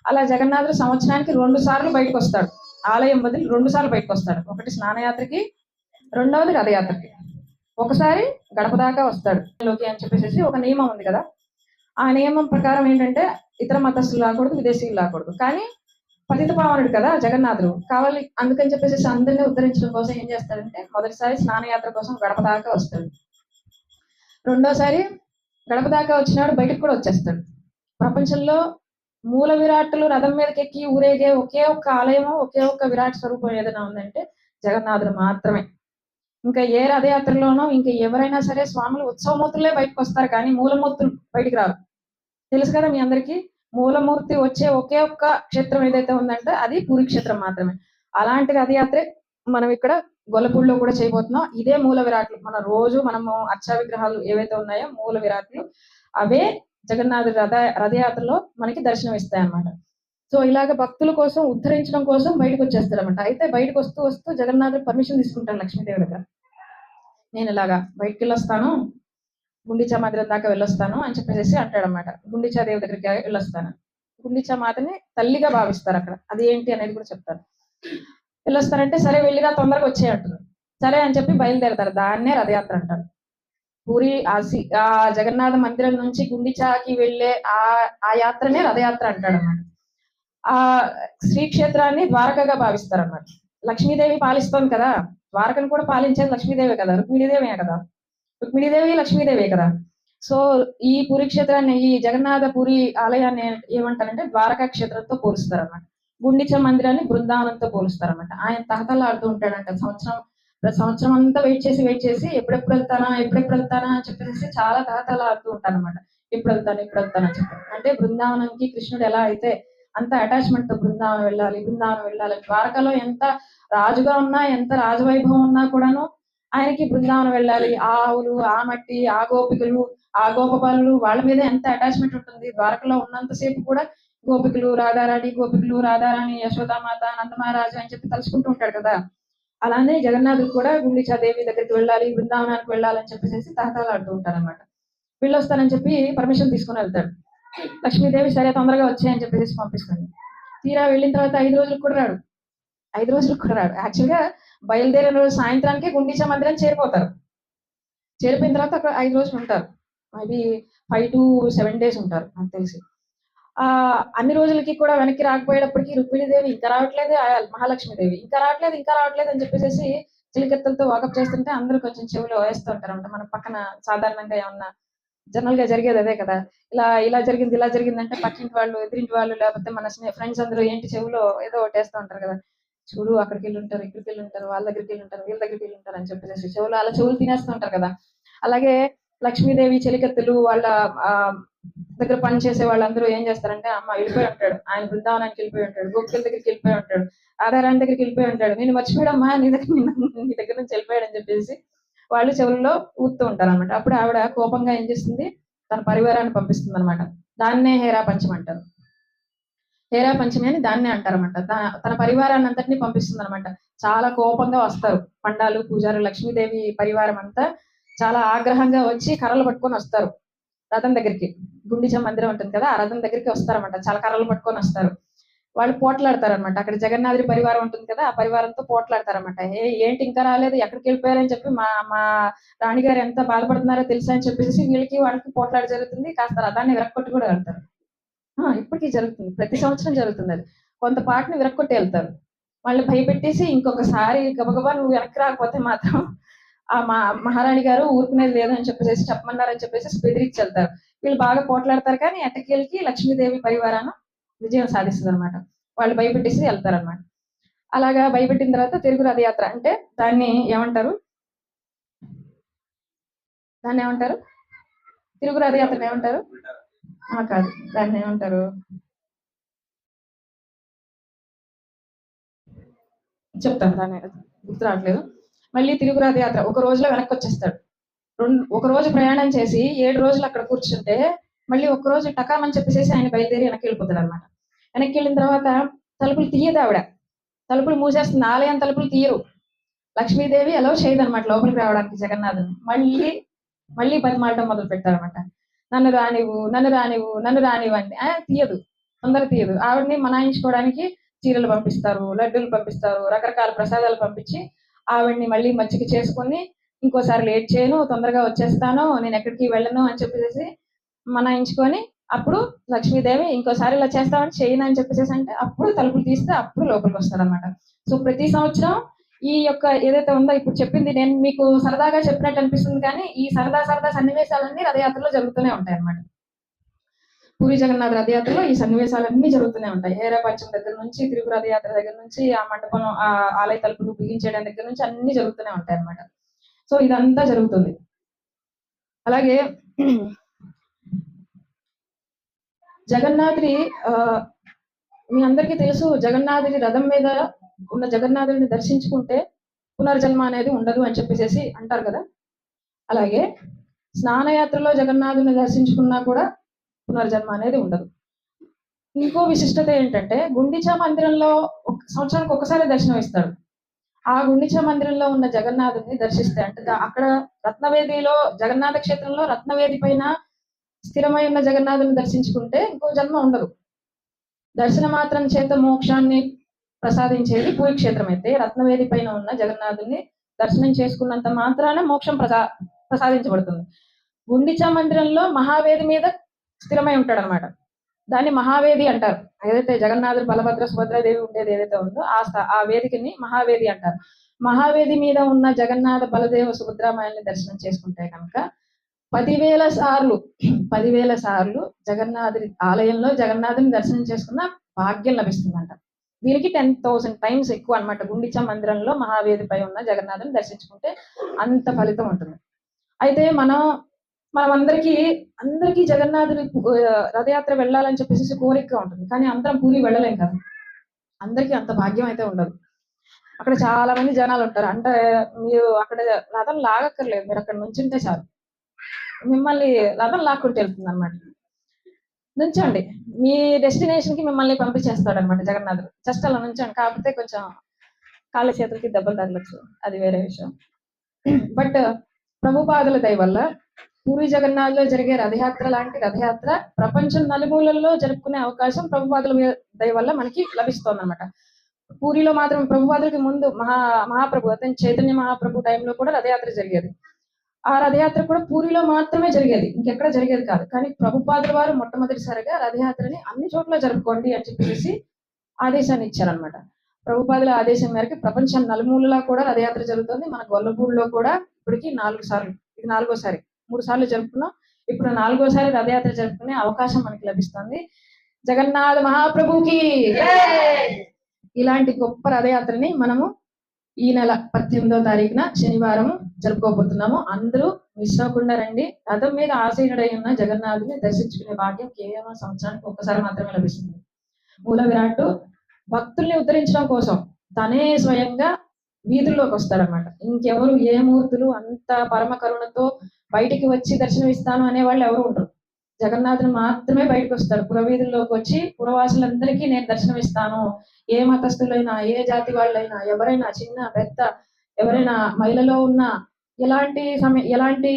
అలా జగన్నాథుడు సంవత్సరానికి 2 సార్లు బయటకొస్తాడు. ఆలయం వదిలి 2 సార్లు బయటకొస్తాడు. ఒకటి స్నానయాత్రకి, రెండవది రథయాత్రకి. ఒకసారి గడప దాకా వస్తాడు లోకి అని చెప్పేసి ఒక నియమం ఉంది కదా! ఆ నియమం ప్రకారం ఏంటంటే ఇతర మతస్థులు రాకూడదు, విదేశీయులు రాకూడదు. కానీ పతిత పావనుడు కదా జగన్నాథుడు. కావాలి అందుకని చెప్పేసి అందరిని ఉద్ధరించడం కోసం ఏం చేస్తాడంటే మొదటిసారి స్నానయాత్ర కోసం గడప దాకా వస్తాడు. రెండోసారి గడప దాకా వచ్చినాడు బయటకు కూడా వచ్చేస్తాడు. ప్రపంచంలో మూల విరాట్టులు రథం మీదకెక్కి ఊరేగే ఒకే ఒక్క ఆలయము, ఒకే ఒక్క విరాట్ స్వరూపం ఏదైనా ఉందంటే జగన్నాథుడు మాత్రమే. ఇంకా ఏ రథయాత్రలోనో ఇంకా ఎవరైనా సరే స్వాములు ఉత్సవమూర్తులే బయటకు వస్తారు కానీ మూలమూర్తులు బయటికి రారు. తెలుసు కదా మీ అందరికీ. మూలమూర్తి వచ్చే ఒకే ఒక్క క్షేత్రం ఏదైతే ఉందంటే అది పూరి క్షేత్రం మాత్రమే. అలాంటి రథయాత్రే మనం ఇక్కడ గొల్లపూడిలో కూడా చేయబోతున్నాం. ఇదే మూల విరాట్లు. మన రోజు మనము అర్చా విగ్రహాలు ఏవైతే ఉన్నాయో మూల విరాట్లు అవే జగన్నాథుడి రథయాత్రలో మనకి దర్శనం ఇస్తాయన్నమాట. సో ఇలాగ భక్తుల కోసం ఉద్ధరించడం కోసం బయటకు వచ్చేస్తారన్నమాట. అయితే బయటకు వస్తూ వస్తూ జగన్నాథుడు పర్మిషన్ తీసుకుంటాను లక్ష్మీదేవి దగ్గర. నేను ఇలాగా బయటికి వెళ్ళొస్తాను, గుండిచా మందిరం దాకా వెళ్ళొస్తాను అని చెప్పేసి అంటాడనమాట. గుండిచా దేవి దగ్గరికి వెళ్ళొస్తాను. గుండిచా మాతని తల్లిగా భావిస్తారు అక్కడ. అది ఏంటి అనేది కూడా చెప్తారు. వెళ్ళొస్తారంటే సరే వెళ్ళిరా తొందరగా వచ్చే అంటున్నారు. సరే అని చెప్పి బయలుదేరతారు. దాన్నే రథయాత్ర అంటారు. పూరి ఆ జగన్నాథ మందిరం నుంచి గుండిచాకి వెళ్ళే ఆ యాత్రనే రథయాత్ర అంటాడన్నమాట. ఆ శ్రీక్షేత్రాన్ని ద్వారకగా భావిస్తారన్నమాట. లక్ష్మీదేవి పాలిస్తోంది కదా! ద్వారకను కూడా పాలించేది లక్ష్మీదేవే కదా! రుక్మిణీదేవే కదా! రుక్మిణీదేవి లక్ష్మీదేవే కదా! సో ఈ పూరి క్షేత్రాన్ని ఈ జగన్నాథ పూరి ఆలయాన్ని ఏమంటారంటే ద్వారకా క్షేత్రంతో పోలుస్తారన్నమాట. గుండిచ మందిరాన్ని బృందావనంతో పోలుస్తారన్నమాట. ఆయన తహతలాడుతూ ఉంటాడంట సంవత్సరం అంతా వెయిట్ చేసి ఎప్పుడెప్పుడు వెళ్తానా అని చెప్పేసి చాలా తహతలాడుతూ ఉంటానన్నమాట. ఎప్పుడు వెళ్తాను అని చెప్పి. అంటే బృందావనంకి కృష్ణుడు ఎలా అయితే అంత అటాచ్మెంట్ తో బృందావనం వెళ్ళాలి. ద్వారకలో ఎంత రాజుగా ఉన్నా ఎంత రాజవైభవం ఉన్నా కూడాను ఆయనకి బృందావనం వెళ్ళాలి. ఆ ఆవులు, ఆ మట్టి, ఆ గోపికలు, ఆ గోపబాలులు వాళ్ళ మీద ఎంత అటాచ్మెంట్ ఉంటుంది. ద్వారకలో ఉన్నంత సేపు కూడా గోపికలు, రాధారాణి, యశోదామాత, నందమహారాజు అని చెప్పి తలుచుకుంటూ ఉంటాడు కదా! అలానే జగన్నాథుడు కూడా గుండిచా దేవి దగ్గరికి వెళ్ళాలి, బృందావనానికి వెళ్ళాలని చెప్పేసి తహతలాడుతూ ఉంటారన్నమాట. వెళ్ళొస్తానని చెప్పి పర్మిషన్ తీసుకొని వెళ్తాడు. లక్ష్మీదేవి సరే తొందరగా వచ్చేయని చెప్పేసి పంపిస్తుంది. తీరా వెళ్ళిన తర్వాత 5 రోజులకు కూడా రాడు. 5 రోజులకు కూడా రాడు. యాక్చువల్‌గా బయలుదేరిన రోజు సాయంత్రానికే గుండిచా మందిరం చేరిపోతారు. చేరిపోయిన తర్వాత అక్కడ 5 రోజులు ఉంటారు. మేబీ 5-7 డేస్ ఉంటారు నాకు తెలిసి. అన్ని రోజులకి కూడా వెనక్కి రాకపోయేటప్పటికి రుక్మిణీదేవి ఇంకా రావట్లేదు, మహాలక్ష్మీదేవి ఇంకా రావట్లేదు అని చెప్పేసేసి చిలికెత్తలతో వాకప్ చేస్తుంటే అందరూ కొంచెం చెవిలో వేస్తూ ఉంటారన్నమాట. మన పక్కన సాధారణంగా ఏమన్నా జనరల్‌గా జరిగేది అదే కదా! ఇలా జరిగిందంటే పక్కింటి వాళ్ళు, ఎదురింటి వాళ్ళు లేకపోతే మన ఫ్రెండ్స్ అందరూ ఏంటి చెవిలో ఏదో ఒకటేస్తా ఉంటారు కదా! చూడు అక్కడికెళ్ళుంటారు, ఇక్కడికెళ్ళుంటారు, వాళ్ళ దగ్గరికెళ్ళుంటారు, వీళ్ళ దగ్గరికెళ్ళుంటారు అని చెప్పేసి చెవులు తినేస్తూ ఉంటారు కదా! అలాగే లక్ష్మీదేవి చెలికత్తెలు వాళ్ళ దగ్గర పని చేసే వాళ్ళందరూ ఏం చేస్తారంటే అమ్మ వెళ్ళిపోయి ఉంటాడు. ఆయన బృందావనానికి వెళ్ళిపోయి ఉంటాడు. గోపికల దగ్గరికి వెళ్ళిపోయి ఉంటాడు. రాధారాణి దగ్గరికి వెళ్ళిపోయి ఉంటాడు. నేను మర్చిపోయాడమ్మా నీ దగ్గర నుంచి వెళ్ళిపోయాడని చెప్పేసి వాళ్ళు చెవుల్లో ఊదుతూ ఉంటారన్నమాట. అప్పుడు ఆవిడ కోపంగా ఏం చేస్తుంది తన పరివారాన్ని పంపిస్తుందన్నమాట. దాన్నే హేరా పంచమి అంటారు. హేరా పంచమి అని దాన్నే అంటారన్నమాట. తన పరివారాన్ని అంతటిని పంపిస్తుందన్నమాట. చాలా కోపంగా వస్తారు. పండాలు, పూజారులు, లక్ష్మీదేవి పరివారం అంతా చాలా ఆగ్రహంగా వచ్చి కర్రలు పట్టుకొని వస్తారు రథం దగ్గరికి. గుండిచా మందిరం ఉంటుంది కదా! ఆ రథం దగ్గరికి వస్తారన్నమాట. చాలా కర్రలు పట్టుకొని వస్తారు. వాళ్ళు పోట్లాడతారన్నమాట. అక్కడ జగన్నాథుడి పరివారం ఉంటుంది కదా! ఆ పరివారంతో పోట్లాడతారన్నమాట. ఏంటి ఇంకా రాలేదు, ఎక్కడికెళ్ళిపోయారని చెప్పి మా రాణిగారు ఎంత బాధపడుతున్నారో తెలుసా అని చెప్పేసి వీళ్ళకి వాళ్ళకి పోట్లాట జరుగుతుంది. కాస్త రథాన్ని విరక్కొట్టి కూడా వెళ్తారు. ఇప్పటికి జరుగుతుంది. ప్రతి సంవత్సరం జరుగుతుందది. కొంత పాటని విరక్కొట్టి ఎళ్తారు. వాళ్ళని భయపెట్టేసి ఇంకొకసారి గబగబా నువ్వు వెనక్కి రాకపోతే మాత్రం ఆ మహారాణి గారు ఊరుకునేది లేదని చెప్పేసి చెప్పమన్నారని చెప్పేసి బెదిరించి వెళ్తారు. వీళ్ళు బాగా పోట్లాడతారు కానీ ఎట్టకేలకి లక్ష్మీదేవి పరివారాన విజయం సాధిస్తుంది అనమాట. వాళ్ళు భయపెట్టేసి వెళ్తారనమాట. అలాగా భయపెట్టిన తర్వాత తిరుగు రథయాత్ర అంటే దాన్ని ఏమంటారు? దాన్ని ఏమంటారు? తిరుగు రథయాత్ర ఏమంటారు? కాదు, దాన్ని ఏమంటారు? చెప్తాను, దాన్ని గుర్తు రావట్లేదు. మళ్ళీ తిరుగు రథయాత్ర ఒక రోజులో వెనక్కి వచ్చేస్తాడు. ఒక రోజు ప్రయాణం చేసి 7 రోజులు అక్కడ కూర్చుంటే మళ్ళీ ఒక రోజు టకామని చెప్పేసి ఆయన బయలుదేరి వెనక్కి వెళ్ళిపోతాడు అనమాట. వెనక్కి వెళ్ళిన తర్వాత తలుపులు తీయదు ఆవిడ, తలుపులు మూసేస్తుంది. ఆలయం తలుపులు తీయరు. లక్ష్మీదేవి అలౌ చేయదు అనమాట లోపలికి రావడానికి జగన్నాథుని. మళ్ళీ మళ్ళీ బతిమాలటం మొదలు పెట్టారనమాట. నన్ను రానివ్వు, నన్ను రానివ్వు, నన్ను రానివ్వు అంటే తీయదు, తొందర తీయదు. ఆవిడని మనాయించుకోవడానికి చీరలు పంపిస్తారు, లడ్డూలు పంపిస్తారు, రకరకాల ప్రసాదాలు పంపించి ఆవిడ్ని మళ్ళీ మచ్చిక చేసుకొని ఇంకోసారి లేట్ చేయను, తొందరగా వచ్చేస్తాను, నేను ఎక్కడికి వెళ్ళను అని చెప్పేసి మనాయించుకొని అప్పుడు లక్ష్మీదేవి ఇంకోసారి ఇలా చేస్తామని చేయను అని చెప్పేసి అంటే అప్పుడు తలుపులు తీస్తే అప్పుడు లోపలికి వస్తారనమాట. సో ప్రతి సంవత్సరం ఈ యొక్క ఏదైతే ఉందో ఇప్పుడు చెప్పింది నేను మీకు సరదాగా చెప్పినట్టు అనిపిస్తుంది, కానీ ఈ సరదా సరదా సన్నివేశాలన్నీ రథయాత్రలో జరుగుతూనే ఉంటాయి అన్నమాట. పూరి జగన్నాథ్ రథయాత్రలో ఈ సన్నివేశాలన్నీ జరుగుతూనే ఉంటాయి. ఏరా పంచం దగ్గర నుంచి తిరుగు రథయాత్ర దగ్గర నుంచి ఆ మంటపం ఆ ఆలయ తలుపులు బిగించడం దగ్గర నుంచి అన్ని జరుగుతూనే ఉంటాయి అన్నమాట. సో ఇదంతా జరుగుతుంది. అలాగే జగన్నాథుడి మీ అందరికీ తెలుసు, జగన్నాథుడి రథం మీద ఉన్న జగన్నాథుడిని దర్శించుకుంటే పునర్జన్మ అనేది ఉండదు అని చెప్పేసి అంటారు కదా. అలాగే స్నానయాత్రలో జగన్నాథుని దర్శించుకున్నా కూడా పునర్జన్మ అనేది ఉండదు. ఇంకో విశిష్టత ఏంటంటే గుండిచా మందిరంలో సంవత్సరానికి ఒకసారి దర్శనం ఇస్తాడు. ఆ గుండిచా మందిరంలో ఉన్న జగన్నాథుని దర్శిస్తే అంటే అక్కడ రత్నవేదిలో జగన్నాథ క్షేత్రంలో రత్నవేది పైన స్థిరమై ఉన్న జగన్నాథుని దర్శించుకుంటే ఇంకో జన్మ ఉండదు. దర్శన మాత్రం చేత మోక్షాన్ని ప్రసాదించేది పూరి క్షేత్రం అయితే రత్నవేది పైన ఉన్న జగన్నాథుని దర్శనం చేసుకున్నంత మాత్రాన మోక్షం ప్రసాదించబడుతుంది. గుండిచా మందిరంలో మహావేది మీద స్థిరమై ఉంటాడు అనమాట. దాన్ని మహావేది అంటారు. ఏదైతే జగన్నాథుడు బలభద్ర సుభద్రాదేవి ఉండేది ఏదైతే ఉందో ఆ వేదికని మహావేది అంటారు. మహావేది మీద ఉన్న జగన్నాథ బలదేవ సుభద్రామాయల్ని దర్శనం చేసుకుంటే కనుక 10,000 సార్లు జగన్నాథుడి ఆలయంలో జగన్నాథుని దర్శనం చేసుకున్న భాగ్యం లభిస్తుందంట. దీనికి 10,000 టైమ్స్ ఎక్కువ అనమాట. గుండిచా మందిరంలో మహావేదిపై ఉన్న జగన్నాథుని దర్శించుకుంటే అంత ఫలితం ఉంటుంది. అయితే అందరికీ జగన్నాథుని రథయాత్ర వెళ్ళాలని చెప్పేసి కోరికగా ఉంటుంది, కానీ అందరం పూరి వెళ్ళలేం కదా. అందరికీ అంత భాగ్యం అయితే ఉండదు. అక్కడ చాలా మంది జనాలు ఉంటారు. అంటే మీరు అక్కడ రథం లాగక్కర్లేదు, మీరు అక్కడ నుంచుంటే చాలు, మిమ్మల్ని రథం లాక్కుంటూ వెళ్తుంది అనమాట. నుంచోండి, మీ డెస్టినేషన్ కి మిమ్మల్ని పంపించేస్తాడు అనమాట జగన్నాథుడు. జస్ట్ అలా నుంచోండి, కాకపోతే కొంచెం కాళ్ళ చేతులకి దెబ్బలు తగలచ్చు, అది వేరే విషయం. బట్ ప్రభుపాదుల దయ వల్ల పూరి జగన్నాథ్లో జరిగే రథయాత్ర లాంటి రథయాత్ర ప్రపంచం నలుమూలల్లో జరుపుకునే అవకాశం ప్రభుపాదుల దయ వల్ల మనకి లభిస్తోంది అనమాట. పూరిలో మాత్రం ప్రభుపాదులకి ముందు మహాప్రభు అతని చైతన్య మహాప్రభు టైంలో కూడా రథయాత్ర జరిగేది. ఆ రథయాత్ర కూడా పూరిలో మాత్రమే జరిగేది, ఇంకెక్కడ జరిగేది కాదు. కానీ ప్రభుపాదుల వారు మొట్టమొదటిసారిగా రథయాత్రని అన్ని చోట్ల జరుపుకోండి అని చెప్పేసి ఆదేశాన్ని ఇచ్చారనమాట. ప్రభుపాదుల ఆదేశం మేరకు ప్రపంచం నలుమూలలా కూడా రథయాత్ర జరుగుతుంది. మన గొల్లపూడిలో కూడా ఇప్పటికి 4 సార్లు, ఇది 4వసారి, 3 సార్లు జరుపుకున్నాం. ఇప్పుడు 4వసారి రథయాత్ర జరుపుకునే అవకాశం మనకి లభిస్తుంది. జగన్నాథ మహాప్రభుకి ఇలాంటి గొప్ప రథయాత్రని మనము ఈ నెల 18వ తారీఖున శనివారం జరుపుకోబోతున్నాము. అందరూ మిస్ అవ్వకుండా రండి. రథం మీద ఆసీనుడై ఉన్న జగన్నాథుని దర్శించుకునే భాగ్యం కేవలం సంవత్సరానికి ఒక్కసారి మాత్రమే లభిస్తుంది. మూల విరాట్ భక్తుల్ని ఉద్ధరించడం కోసం తనే స్వయంగా వీధుల్లోకి వస్తాడనమాట. ఇంకెవరు ఏ మూర్తులు అంత పరమ కరుణతో బయటికి వచ్చి దర్శనం ఇస్తాను అనేవాళ్ళు ఎవరు ఉండరు. జగన్నాథుని మాత్రమే బయటకు వస్తాడు. పురవీధుల్లోకి వచ్చి పురవాసులందరికీ నేను దర్శనం ఇస్తాను, ఏ మతస్థులైనా ఏ జాతి వాళ్ళైనా ఎవరైనా చిన్న పెద్ద ఎవరైనా మహిళలో ఉన్న ఎలాంటి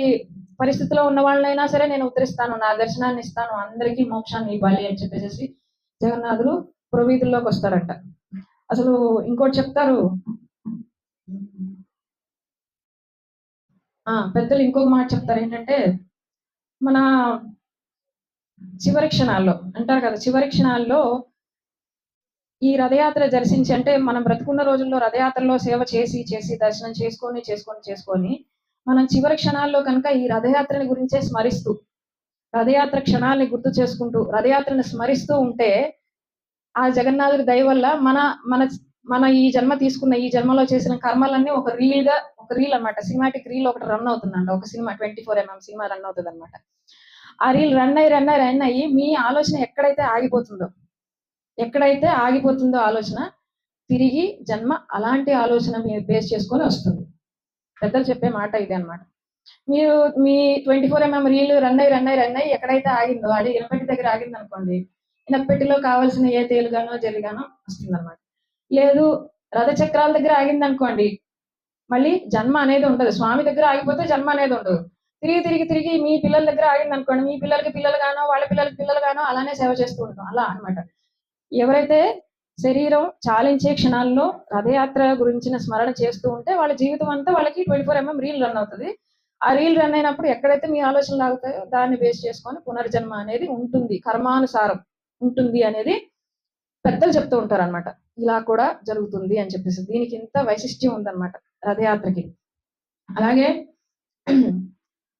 పరిస్థితిలో ఉన్న వాళ్ళైనా సరే నేను ఉద్ధరిస్తాను, నా దర్శనాన్ని ఇస్తాను, అందరికీ మోక్షాన్ని ఇవ్వాలి అని చెప్పేసి జగన్నాథుడు పురవీధుల్లోకి వస్తారంట. అసలు ఇంకోటి చెప్తారు పెద్దలు, ఇంకొక మాట చెప్తారు ఏంటంటే మన చివరి క్షణాల్లో అంటారు కదా, చివరి క్షణాల్లో ఈ రథయాత్ర దర్శించి అంటే మనం బ్రతుకున్న రోజుల్లో రథయాత్రలో సేవ చేసి దర్శనం చేసుకొని మనం చివరి క్షణాల్లో కనుక ఈ రథయాత్రని గురించే స్మరిస్తూ రథయాత్ర క్షణాల్ని గుర్తు చేసుకుంటూ రథయాత్రని స్మరిస్తూ ఉంటే ఆ జగన్నాథుడి దయ వల్ల మన మన మన ఈ జన్మ తీసుకున్న ఈ జన్మలో చేసిన కర్మలన్నీ ఒక రీల్ అనమాట. సినిమాటిక్ రీల్ ఒకటి రన్ అవుతుందంట. ఒక సినిమా 24mm సినిమా రన్ అవుతుంది అనమాట. ఆ రీల్ రన్ అయ్యి మీ ఆలోచన ఎక్కడైతే ఆగిపోతుందో ఆలోచన తిరిగి జన్మ అలాంటి ఆలోచన మీరు బేస్ చేసుకొని వస్తుంది. పెద్దలు చెప్పే మాట ఇదే అనమాట. మీరు మీ 24mm రీల్ రన్ అయ్యి ఎక్కడైతే ఆగిందో అది ఇనపెట్టి దగ్గర ఆగింది అనుకోండి, ఇనపెట్టిలో కావాల్సిన ఏ తేలుగానో జరిగానో వస్తుంది అనమాట. లేదు రథచక్రాల దగ్గర ఆగింది అనుకోండి, మళ్ళీ జన్మ అనేది ఉండదు. స్వామి దగ్గర ఆగిపోతే జన్మ అనేది ఉండదు. తిరిగి మీ పిల్లల దగ్గర ఆగింది అనుకోండి, మీ పిల్లలకి పిల్లలు గానో వాళ్ళ పిల్లలకి పిల్లలు గానో అలానే సేవ చేస్తూ ఉంటాం. అలా అనమాట. ఎవరైతే శరీరం చాలించే క్షణాల్లో రథయాత్ర గురించిన స్మరణ చేస్తూ ఉంటే వాళ్ళ జీవితం అంతా వాళ్ళకి 24mm రీల్ రన్ అవుతుంది. ఆ రీల్ రన్ అయినప్పుడు ఎక్కడైతే మీ ఆలోచనలు ఆగుతాయో దాన్ని బేస్ చేసుకొని పునర్జన్మ అనేది ఉంటుంది, కర్మానుసారం ఉంటుంది అనేది పెద్దలు చెప్తూ ఉంటారు అనమాట. ఇలా కూడా జరుగుతుంది అని చెప్పేసి దీనికి ఇంత వైశిష్ట్యం ఉందన్నమాట రథయాత్రకి. అలాగే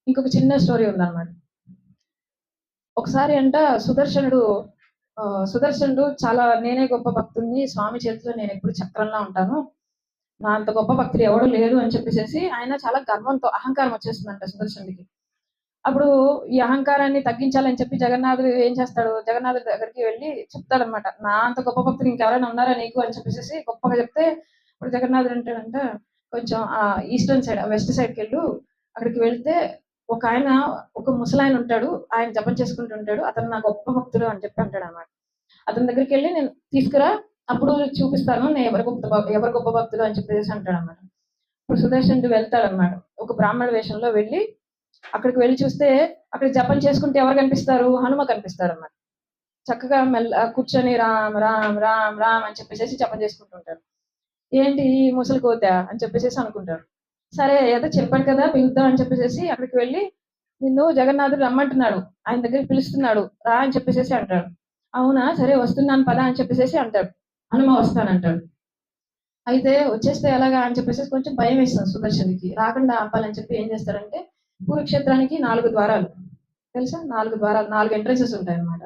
ఇంకొక చిన్న స్టోరీ ఉందన్నమాట. ఒకసారి అంట సుదర్శనుడు చాలా నేనే గొప్ప భక్తుడిని, స్వామి చేతిలో నేను ఎప్పుడు చక్రంలా ఉంటాను, నా అంత గొప్ప భక్తుడు ఎవడు లేడు అని చెప్పేసి ఆయన చాలా గర్వంతో అహంకారం వచ్చేస్తుందంట సుదర్శనుడికి. అప్పుడు ఈ అహంకారాన్ని తగ్గించాలని చెప్పి జగన్నాథుడు ఏం చేస్తాడు, జగన్నాథుడి దగ్గరికి వెళ్ళి చెప్తాడనమాట. నా అంత గొప్ప భక్తులు ఇంకెవరైనా ఉన్నారా నీకు అని చెప్పేసి గొప్పగా చెప్తే, ఇప్పుడు జగన్నాథుడు అంటాడంట కొంచెం ఆ ఈస్టర్న్ సైడ్ వెస్ట్ సైడ్కి వెళ్ళు, అక్కడికి వెళ్తే ఒక ముసలాయన ఉంటాడు, ఆయన జపం చేసుకుంటుంటాడు, అతను నా గొప్ప భక్తుడు అని చెప్పి అంటాడు అనమాట. అతని దగ్గరికి వెళ్ళి నేను తీసుకురా, అప్పుడు చూపిస్తాను నేను ఎవరు గొప్ప భక్తులు అని చెప్పేసి అంటాడు అనమాట. ఇప్పుడు సుదర్శనుడు వెళ్తాడనమాట. ఒక బ్రాహ్మణ వేషంలో వెళ్ళి అక్కడికి వెళ్ళి చూస్తే అక్కడ జపం చేసుకుంటే ఎవరు కనిపిస్తారు, హనుమ కనిపిస్తారు అన్నమాట. చక్కగా కూర్చొని రామ్ రామ్ రామ్ రామ్ అని చెప్పేసి జపం చేసుకుంటుంటారు. ఏంటి ముసలి కోత అని చెప్పేసి అనుకుంటారు. సరే ఏదో చెప్పాడు కదా పిలుద్దాం అని చెప్పేసి అక్కడికి వెళ్ళి నిన్ను జగన్నాథుడు రమ్మంటున్నాడు, ఆయన దగ్గరికి పిలుస్తున్నాడు రా అని చెప్పేసి అంటాడు. అవునా సరే వస్తున్నాను పదా అని చెప్పేసి అంటాడు. హనుమ వస్తానంటాడు. అయితే వచ్చేస్తే ఎలాగా అని చెప్పేసి కొంచెం భయం వేస్తుంది సుదర్శనికి. రాకుండా ఆపాలని చెప్పి ఏం చేస్తారంటే కురుక్షేత్రానికి 4 ద్వారాలు తెలుసా, 4 ద్వారాలు 4 ఎంట్రన్సెస్ ఉంటాయి అన్నమాట.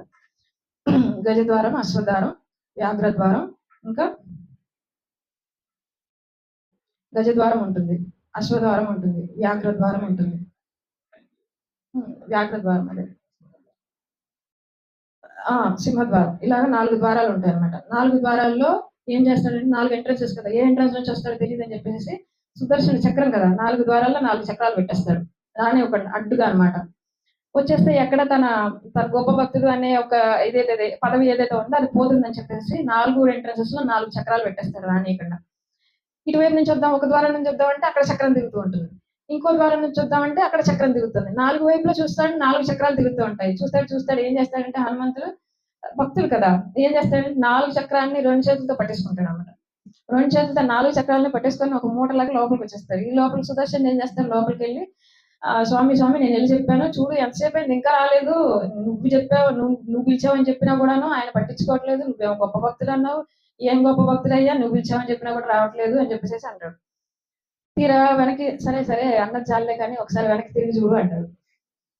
గజద్వారం, అశ్వద్వారం, వ్యాఘ్రద్వారం, ఇంకా గజద్వారం ఉంటుంది, అశ్వద్వారం ఉంటుంది, వ్యాఘ్రద్వారం ఉంటుంది. వ్యాఘ్రద్వారం అదే సింహద్వారం, ఇలాగ 4 ద్వారాలు ఉంటాయి అన్నమాట. 4 ద్వారాల్లో ఏం చేస్తాడంటే 4 ఎంట్రన్సెస్ కదా, ఏ ఎంట్రన్స్ నుంచి వస్తాడో తెలియదు అని చెప్పేసి సుదర్శన చక్రం కదా 4 ద్వారాల్లో 4 చక్రాలు పెట్టేస్తాడు. రాని ఒక అడ్డుగా అనమాట. వచ్చేస్తే ఎక్కడ తన గొప్ప భక్తుడు అనే ఒక పదవి ఏదైతే ఉందో అది పోతుందని చెప్పేసి 4 ఎంట్రన్సెస్ లో 4 చక్రాలు పెట్టేస్తాడు రానియకుండా. ఇటువైపు నుంచి వద్దాం, ఒక ద్వారం నుంచి వద్దాం అంటే అక్కడ చక్రం తిరుగుతూ ఉంటుంది. ఇంకో ద్వారం నుంచి వద్దామంటే అక్కడ చక్రం తిరుగుతుంది. 4 వైపులో చూస్తాడు, 4 చక్రాలు తిరుగుతూ ఉంటాయి. చూస్తాడు ఏం చేస్తాడంటే హనుమంతుడు భక్తులు కదా, ఏం చేస్తాడంటే 4 చక్రాన్ని 2 చేతులతో పట్టేసుకుంటాడు అనమాట. 2 చేతులతో 4 చక్రాలను పట్టేసుకొని ఒక మూటలాగా లోపలికి వచ్చేస్తాడు. ఈ లోపల సుదర్శన్ ఏం చేస్తాడు, లోపలికి వెళ్ళి స్వామి నేను వెళ్ళి చెప్పాను, చూడు ఎంతసేపు అయింది ఇంకా రాలేదు, నువ్వు చెప్పావు, నువ్వు పిలిచావని చెప్పినా కూడాను ఆయన పట్టించుకోవట్లేదు, నువ్వేమో గొప్ప భక్తులు అన్నావు, ఏం గొప్ప భక్తులు అయ్యా, నువ్వు పిలిచావని చెప్పినా కూడా రావట్లేదు అని చెప్పేసి అంటాడు. తీరా వెనక్కి సరే అన్నది చాలే కానీ ఒకసారి వెనక్కి తిరిగి చూడు అంటాడు.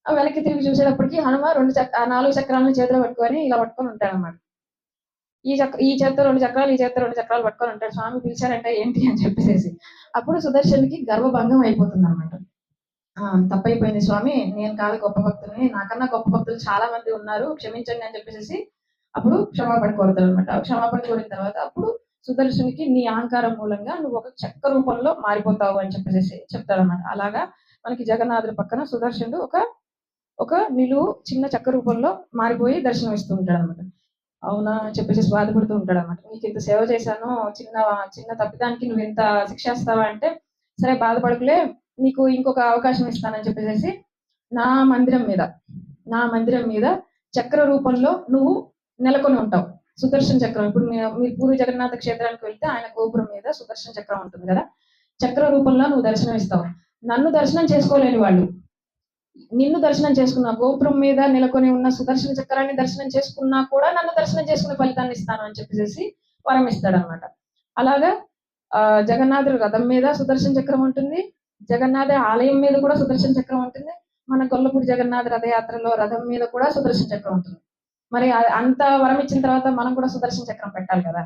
వెనక్కి తిరిగి చూసేటప్పటికి హనుమ 4 చక్రాలను చేతిలో పట్టుకొని ఇలా పట్టుకొని ఉంటాడు అన్నమాట. ఈ చేత్తో 2 చక్రాలు, ఈ చేత్తో 2 చక్రాలు పట్టుకొని ఉంటాడు. స్వామి పిలిచారంటే ఏంటి అని చెప్పేసి అప్పుడు సుదర్శన్కి గర్వభంగం అయిపోతుంది అనమాట. తప్పైపోయింది స్వామి, నేను కాదు గొప్ప భక్తుని, నాకన్నా గొప్ప భక్తులు చాలా మంది ఉన్నారు, క్షమించండి అని చెప్పేసి అప్పుడు క్షమాపణ కోరుతాడు అనమాట. క్షమాపణ కోరిన తర్వాత అప్పుడు సుదర్శనికి నీ అహంకారం మూలంగా నువ్వు ఒక చెక్క రూపంలో మారిపోతావు అని చెప్పేసి చెప్తాడనమాట. అలాగా మనకి జగన్నాథుడి పక్కన సుదర్శనుడు ఒక నిలువు చిన్న చెక్క రూపంలో మారిపోయి దర్శనం ఇస్తూ ఉంటాడు అనమాట. అవునా అని చెప్పేసి బాధపడుతూ ఉంటాడు అనమాట. నీకు ఇంత సేవ చేశాను, చిన్న తప్పిదానికి నువ్వు ఇంత శిక్షేస్తావా అంటే, సరే బాధపడకులే, నీకు ఇంకొక అవకాశం ఇస్తానని చెప్పేసి నా మందిరం మీద చక్ర రూపంలో నువ్వు నెలకొని ఉంటావు. సుదర్శన చక్రం, ఇప్పుడు మీరు పూరి జగన్నాథ క్షేత్రానికి వెళ్తే ఆయన గోపురం మీద సుదర్శన చక్రం ఉంటుంది కదా, చక్ర రూపంలో నువ్వు దర్శనం ఇస్తావు. నన్ను దర్శనం చేసుకోలేని వాళ్ళు నిన్ను దర్శనం చేసుకున్నా, గోపురం మీద నెలకొని ఉన్న సుదర్శన చక్రాన్ని దర్శనం చేసుకున్నా కూడా నన్ను దర్శనం చేసుకునే ఫలితాన్ని ఇస్తాను అని చెప్పేసి వరం ఇస్తాడనమాట. అలాగా జగన్నాథుడి రథం మీద సుదర్శన చక్రం ఉంటుంది. జగన్నాథ ఆలయం మీద కూడా సుదర్శన చక్రం ఉంటుంది. మన గొల్లపూడి జగన్నాథ రథయాత్రలో రథం మీద కూడా సుదర్శన చక్రం ఉంటుంది. మరి అంత వరం ఇచ్చిన తర్వాత మనం కూడా సుదర్శన చక్రం పెట్టాలి కదా!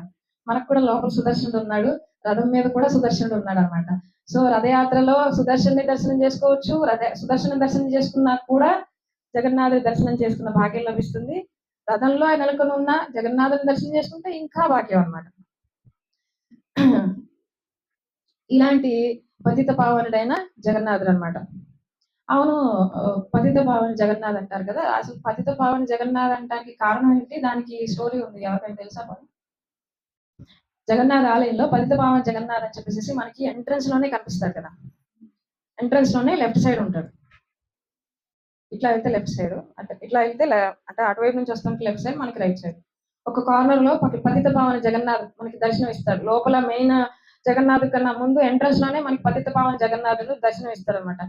మనకు కూడా లోపల సుదర్శనుడు ఉన్నాడు. రథం మీద కూడా సుదర్శనుడు ఉన్నాడనమాట. సో రథయాత్రలో సుదర్శన్ని దర్శనం చేసుకోవచ్చు. సుదర్శన దర్శనం చేసుకున్నా కూడా జగన్నాథుడి దర్శనం చేసుకున్న భాగ్యం లభిస్తుంది. రథంలో ఆయన నెలకొని ఉన్న జగన్నాథుని దర్శనం చేసుకుంటే ఇంకా భాగ్యం అనమాట. ఇలాంటి పతిత పావనుడైన జగన్నాథుడు అనమాట. అవును, పతిత పావని జగన్నాథ్ అంటారు కదా! అసలు పతిత పావని జగన్నాథ్ అంటానికి కారణం ఏంటి? దానికి స్టోరీ ఉంది. ఎవరికైనా తెలుసా పోనీ? జగన్నాథ్ ఆలయంలో పతిత పావని జగన్నాథ్ అని చెప్పేసి మనకి ఎంట్రన్స్ లోనే కనిపిస్తాడు కదా! ఎంట్రన్స్ లోనే లెఫ్ట్ సైడ్ ఉంటాడు. ఇట్లా వెళ్తే లెఫ్ట్ సైడ్, అంటే ఇట్లా వెళ్తే అంటే అటువైపు నుంచి వస్తానికి లెఫ్ట్ సైడ్, మనకి రైట్ సైడ్. ఒక కార్నర్ లో పతిత పావని జగన్నాథ్ మనకి దర్శనం ఇస్తాడు. లోపల మెయిన్ జగన్నాథ్ కన్నా ముందు ఎంట్రన్స్ లోనే మనకి పతిత పావని జగన్నాథుడు దర్శనం ఇస్తాడు అనమాట.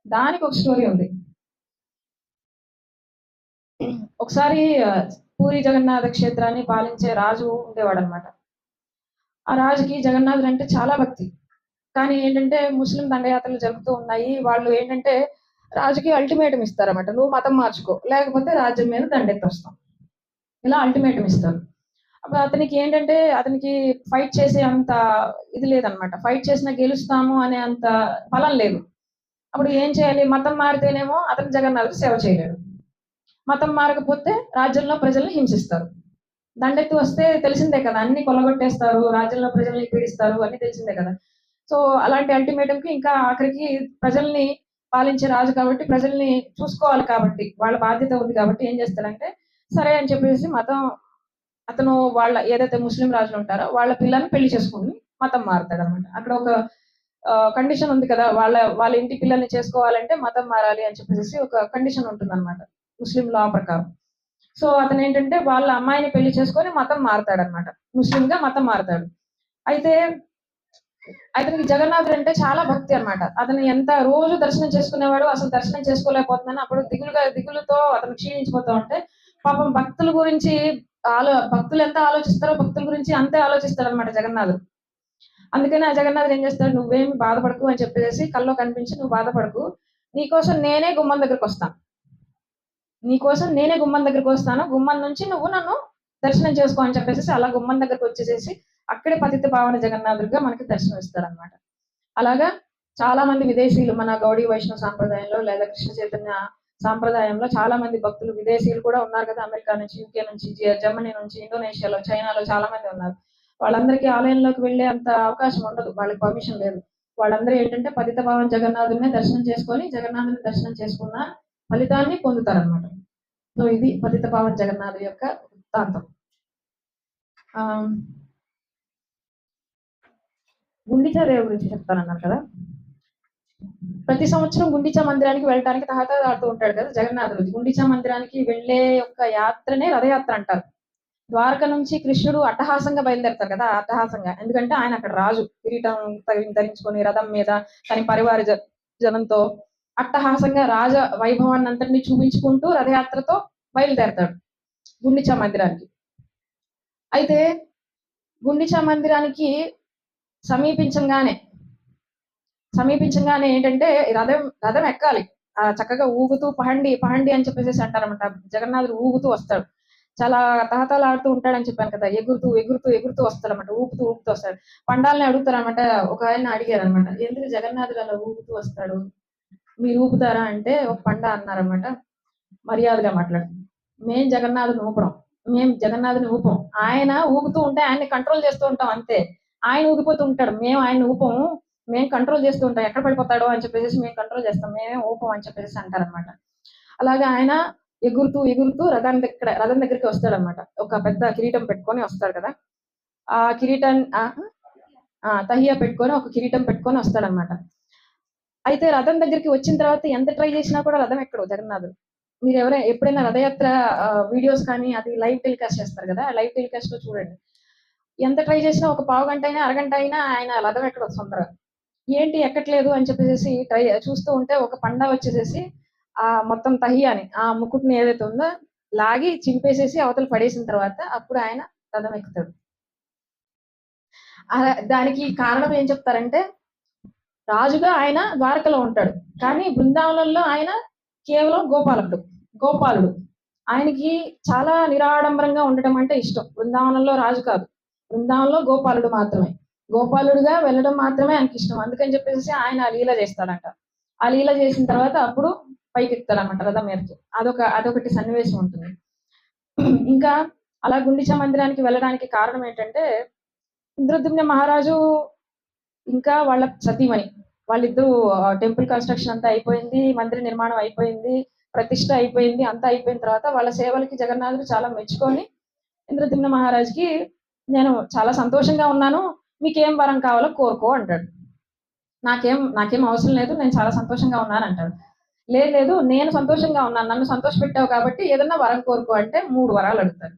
దానికి ఒక స్టోరీ ఉంది. ఒకసారి పూరి జగన్నాథ క్షేత్రాన్ని పాలించే రాజు ఉండేవాడు అనమాట. ఆ రాజుకి జగన్నాథుడు అంటే చాలా భక్తి. కానీ ఏంటంటే ముస్లిం దండయాత్రలు జరుగుతూ ఉన్నాయి. వాళ్ళు ఏంటంటే రాజుకి అల్టిమేటం ఇస్తారన్నమాట. నువ్వు మతం మార్చుకో, లేకపోతే రాజ్యం మీద దండెత్తొస్తాం. ఇలా అల్టిమేటం ఇస్తారు. అప్పుడు అతనికి ఏంటంటే అతనికి ఫైట్ చేసే అంత ఇది లేదనమాట. ఫైట్ చేసినా గెలుస్తాము అనే అంత బలం లేదు. అప్పుడు ఏం చేయాలి? మతం మారితేనేమో అతను జగన్నాథుడు సేవ చేయలేడు. మతం మారకపోతే రాజ్యంలో ప్రజల్ని హింసిస్తారు. దండెత్తి వస్తే తెలిసిందే కదా! అన్ని కొల్లగొట్టేస్తారు, రాజ్యంలో ప్రజల్ని పీడిస్తారు, అన్ని తెలిసిందే కదా! సో అలాంటి అల్టిమేటంకి ఇంకా ఆఖరికి ప్రజల్ని పాలించే రాజు కాబట్టి ప్రజల్ని చూసుకోవాలి కాబట్టి వాళ్ళ బాధ్యత ఉంది కాబట్టి ఏం చేస్తాడంటే సరే అని చెప్పేసి అతను వాళ్ళ ఏదైతే ముస్లిం రాజులు ఉంటారో వాళ్ళ పిల్లల్ని పెళ్లి చేసుకుని మతం మారుతాడనమాట. అక్కడ ఒక కండిషన్ ఉంది కదా! వాళ్ళ ఇంటి పిల్లల్ని చేసుకోవాలంటే మతం మారాలి అని చెప్పేసి ఒక కండిషన్ ఉంటుందన్నమాట ముస్లిం లా ప్రకారం. సో అతను ఏంటంటే వాళ్ళ అమ్మాయిని పెళ్లి చేసుకొని మతం మారుతాడనమాట. ముస్లింగా మతం మారుతాడు. అయితే అతనికి జగన్నాథుడు అంటే చాలా భక్తి అనమాట. అతను ఎంత రోజు దర్శనం చేసుకునేవాడు, అసలు దర్శనం చేసుకోలేకపోతున్నాను. అప్పుడు దిగులుతో అతను క్షీణించిపోతూ ఉంటే పాపం భక్తుల గురించి భక్తులు ఎంత ఆలోచిస్తారో భక్తుల గురించి అంతే ఆలోచిస్తాడనమాట జగన్నాథుడు. అందుకని ఆ జగన్నాథుడు ఏం చేస్తాడు, నువ్వేమి బాధపడకు అని చెప్పేసి కల్లో కనిపించి, నువ్వు బాధపడకు, నీకోసం నేనే గుమ్మం దగ్గరకు వస్తాను. నీకోసం నేనే గుమ్మం దగ్గరకు వస్తాను. గుమ్మం నుంచి నువ్వు నన్ను దర్శనం చేసుకో అని చెప్పేసి అలా గుమ్మం దగ్గరకు వచ్చేసేసి అక్కడే పతిత పావన జగన్నాథుడిగా మనకి దర్శనం ఇస్తారనమాట. అలాగా చాలా మంది విదేశీయులు మన గౌడీ వైష్ణవ సాంప్రదాయంలో లేదా కృష్ణ చైతన్య సాంప్రదాయంలో చాలా మంది భక్తులు విదేశీయులు కూడా ఉన్నారు కదా! అమెరికా నుంచి, యూకే నుంచి, జర్మనీ నుంచి, ఇండోనేషియాలో, చైనాలో చాలా మంది ఉన్నారు. వాళ్ళందరికీ ఆలయంలోకి వెళ్ళే అంత అవకాశం ఉండదు. వాళ్ళకి పర్మిషన్ లేదు. వాళ్ళందరూ ఏంటంటే పతిత పావన జగన్నాథుడిని దర్శనం చేసుకొని జగన్నాథుని దర్శనం చేసుకున్న ఫలితాన్ని పొందుతారనమాట. సో ఇది పతిత పావన జగన్నాథుడి యొక్క వృత్తాంతం. గుండిచా దేవి గురించి చెప్తానన్నారు కదా! ప్రతి సంవత్సరం గుండిచా మందిరానికి వెళ్ళడానికి తహతహలాడుతూ ఉంటాడు కదా జగన్నాథుడు. గుండిచా మందిరానికి వెళ్ళే యొక్క యాత్రనే రథయాత్ర అంటారు. ద్వారక నుంచి కృష్ణుడు అట్టహాసంగా బయలుదేరతారు కదా! అట్టహాసంగా. ఎందుకంటే ఆయన అక్కడ రాజు. కిరీటం ధరించుకొని రథం మీద తన పరివార జనంతో అట్టహాసంగా రాజ వైభవాన్ని అంతటిని చూపించుకుంటూ రథయాత్రతో బయలుదేరతాడు గుండిచా మందిరానికి. అయితే గుండిచా మందిరానికి సమీపించంగానే ఏంటంటే రథం ఎక్కాలి. చక్కగా ఊగుతూ పహండి అని చెప్పేసి అంటారన్నమాట. జగన్నాథుడు ఊగుతూ వస్తాడు. చాలా తహతహలాడుతూ ఉంటాడని చెప్పాను కదా! ఎగురుతూ వస్తాడన్నమాట. ఊపుతూ వస్తాడు. పండాలని అడుగుతారన్నమాట. ఒక ఆయన అడిగారన్నమాట, ఎందుకు జగన్నాథుడు అలా ఊగుతూ వస్తాడు, మీరు ఊపుతారా అంటే ఒక పండ అన్నారన్నమాట. మర్యాదగా మాట్లాడు, మేము జగన్నాథుని ఊపం. ఆయన ఊగుతూ ఉంటే ఆయన్ని కంట్రోల్ చేస్తూ ఉంటాం అంతే. ఆయన ఊగిపోతూ ఉంటాడు, మేము ఆయన ఊపము, మేము కంట్రోల్ చేస్తూ ఉంటాం. ఎక్కడ పడిపోతాడో అని చెప్పేసి మేము కంట్రోల్ చేస్తాం, మేమే ఊపం అని చెప్పేసి అంటారనమాట. అలాగే ఆయన ఎగురుతూ రథం దగ్గరికి వస్తాడనమాట. ఒక పెద్ద కిరీటం పెట్టుకొని వస్తాడు కదా! ఆ కిరీటం తహియా పెట్టుకొని ఒక కిరీటం పెట్టుకొని వస్తాడనమాట. అయితే రథం దగ్గరికి వచ్చిన తర్వాత ఎంత ట్రై చేసినా కూడా రథం ఎక్కడు జగన్నాథుడు. మీరు ఎప్పుడైనా రథయాత్ర వీడియోస్ కానీ అది లైవ్ టెలికాస్ట్ చేస్తారు కదా! లైవ్ టెలికాస్ట్ లో చూడండి. ఎంత ట్రై చేసినా ఒక పావు గంట అయినా అరగంట అయినా ఆయన రథం ఎక్కడు తొందరగా. ఏంటి ఎక్కట్లేదు అని చెప్పేసి చూస్తూ ఉంటే ఒక పండ వచ్చేసేసి ఆ మొత్తం తహియాని ఆ ముకుట్ని ఏదైతే ఉందో లాగి చింపేసేసి అవతల పడేసిన తర్వాత అప్పుడు ఆయన రథం ఎక్కుతాడు. దానికి కారణం ఏం చెప్తారంటే, రాజుగా ఆయన ద్వారకలో ఉంటాడు. కానీ బృందావనంలో ఆయన కేవలం గోపాలుడు. ఆయనకి చాలా నిరాడంబరంగా ఉండటం అంటే ఇష్టం. బృందావనంలో రాజు కాదు. బృందావనంలో గోపాలుడు మాత్రమే. గోపాలుడుగా వెళ్ళడం మాత్రమే ఆయనకిష్టం. అందుకని చెప్పేసి ఆయన ఆ లీల చేస్తాడంట. ఆ లీల చేసిన తర్వాత అప్పుడు పైకెక్కుతాడనమాట రథం మీదకి. అదొకటి సన్నివేశం ఉంటుంది. ఇంకా అలా గుండిచా మందిరానికి వెళ్ళడానికి కారణం ఏంటంటే, ఇంద్రద్యుమ్న మహారాజు ఇంకా వాళ్ళ సతీమణి వాళ్ళిద్దరూ టెంపుల్ కన్స్ట్రక్షన్ అంతా అయిపోయింది, మందిర నిర్మాణం అయిపోయింది, ప్రతిష్ట అయిపోయింది, అంతా అయిపోయిన తర్వాత వాళ్ళ సేవలకి జగన్నాథుడు చాలా మెచ్చుకొని ఇంద్రద్యుమ్న మహారాజుకి నేను చాలా సంతోషంగా ఉన్నాను, మీకేం వరం కావాలో కోరుకో అంటాడు. నాకేం అవసరం లేదు, నేను చాలా సంతోషంగా ఉన్నాను అంటాడు. లేదు నేను సంతోషంగా ఉన్నాను, నన్ను సంతోష పెట్టావు కాబట్టి ఏదన్నా వరం కోరుకో అంటే 3 వరాలు అడుగుతాడు.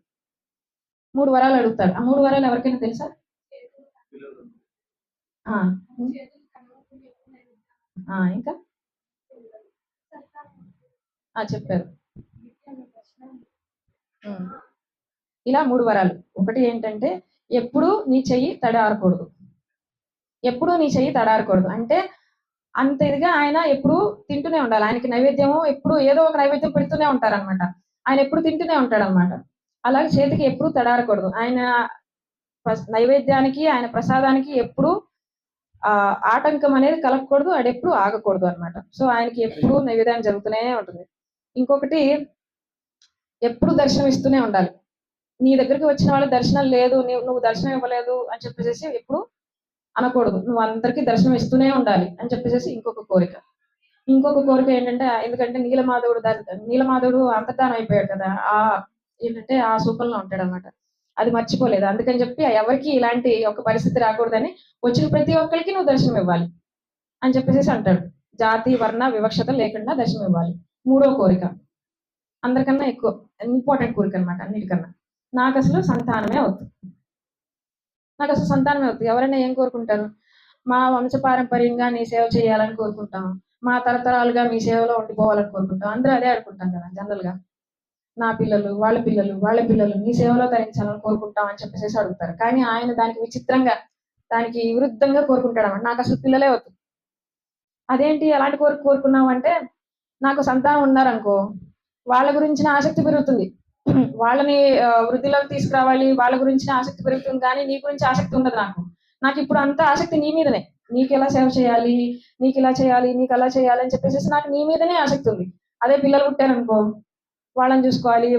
3 వరాలు అడుగుతాడు. ఆ 3 వరాలు ఎవరికైనా తెలుసా? ఇంకా చెప్పారు. ఇలా 3 వరాలు. ఒకటి ఏంటంటే ఎప్పుడు నీ చెయ్యి తడారకూడదు. అంటే అంత ఇదిగా ఆయన ఎప్పుడు తింటూనే ఉండాలి. ఆయనకి నైవేద్యము ఎప్పుడు ఏదో ఒక నైవేద్యం పెడుతూనే ఉంటారనమాట. ఆయన ఎప్పుడు తింటూనే ఉంటాడనమాట. అలాగే చేతికి ఎప్పుడు తడారకూడదు. ఆయన నైవేద్యానికి, ఆయన ప్రసాదానికి ఎప్పుడు ఆటంకం అనేది కలగకూడదు, అడెప్పుడు ఆగకూడదు అనమాట. సో ఆయనకి ఎప్పుడు నైవేద్యం జరుగుతూనే ఉంటుంది. ఇంకొకటి ఎప్పుడు దర్శనం ఇస్తూనే ఉండాలి. నీ దగ్గరికి వచ్చిన వాళ్ళ దర్శనం లేదు, నువ్వు దర్శనం ఇవ్వలేదు అని చెప్పేసి ఎప్పుడు అనకూడదు. నువ్వు అందరికీ దర్శనం ఇస్తూనే ఉండాలి అని చెప్పేసి ఇంకొక కోరిక ఏంటంటే, ఎందుకంటే నీలమాధవుడు అంతర్ధానం అయిపోయాడు కదా, ఏంటంటే ఆ సూపంలో ఉంటాడు అనమాట. అది మర్చిపోలేదు. అందుకని చెప్పి ఎవరికి ఇలాంటి ఒక పరిస్థితి రాకూడదని వచ్చిన ప్రతి ఒక్కరికి నువ్వు దర్శనం ఇవ్వాలి అని చెప్పేసి అంటాడు. జాతి వర్ణ వివక్షత లేకుండా దర్శనం ఇవ్వాలి. 3వ కోరిక అందరికన్నా ఎక్కువ ఇంపార్టెంట్ కోరిక అనమాట. అన్నిటికన్నా నాకు అసలు సంతానమే అవుతుంది. ఎవరైనా ఏం కోరుకుంటారు? మా వంశపారంపర్యంగా నీ సేవ చేయాలని కోరుకుంటాం, మా తరతరాలుగా మీ సేవలో ఉండిపోవాలని కోరుకుంటాం. అందరూ అదే అనుకుంటాం కదా జనరల్ గా. నా పిల్లలు వాళ్ళ పిల్లలు నీ సేవలో తరించాలని కోరుకుంటాం అని చెప్పేసి అడుగుతారు. కానీ ఆయన దానికి విచిత్రంగా, దానికి విరుద్ధంగా కోరుకుంటాడు అన్నమాట. నాకు అసలు పిల్లలే వద్దు. అదేంటి అలాంటి కోరుకున్నావు అంటే, నాకు సంతానం ఉన్నారనుకో, వాళ్ళ గురించిన ఆసక్తి పెరుగుతుంది, వాళ్ళని వృద్ధిలోకి తీసుకురావాలి, వాళ్ళ గురించిన ఆసక్తి పెరుగుతుంది, కానీ నీ గురించి ఆసక్తి ఉండదు. నాకు ఇప్పుడు అంత ఆసక్తి నీ మీదనే. నీకు ఎలా సేవ చేయాలి, నీకు ఇలా చేయాలి, నీకు అలా చేయాలి అని చెప్పేసి నాకు నీ మీదనే ఆసక్తి ఉంది. అదే పిల్లలు పుట్టారనుకో, వాళ్ళని చూసుకోవాలి,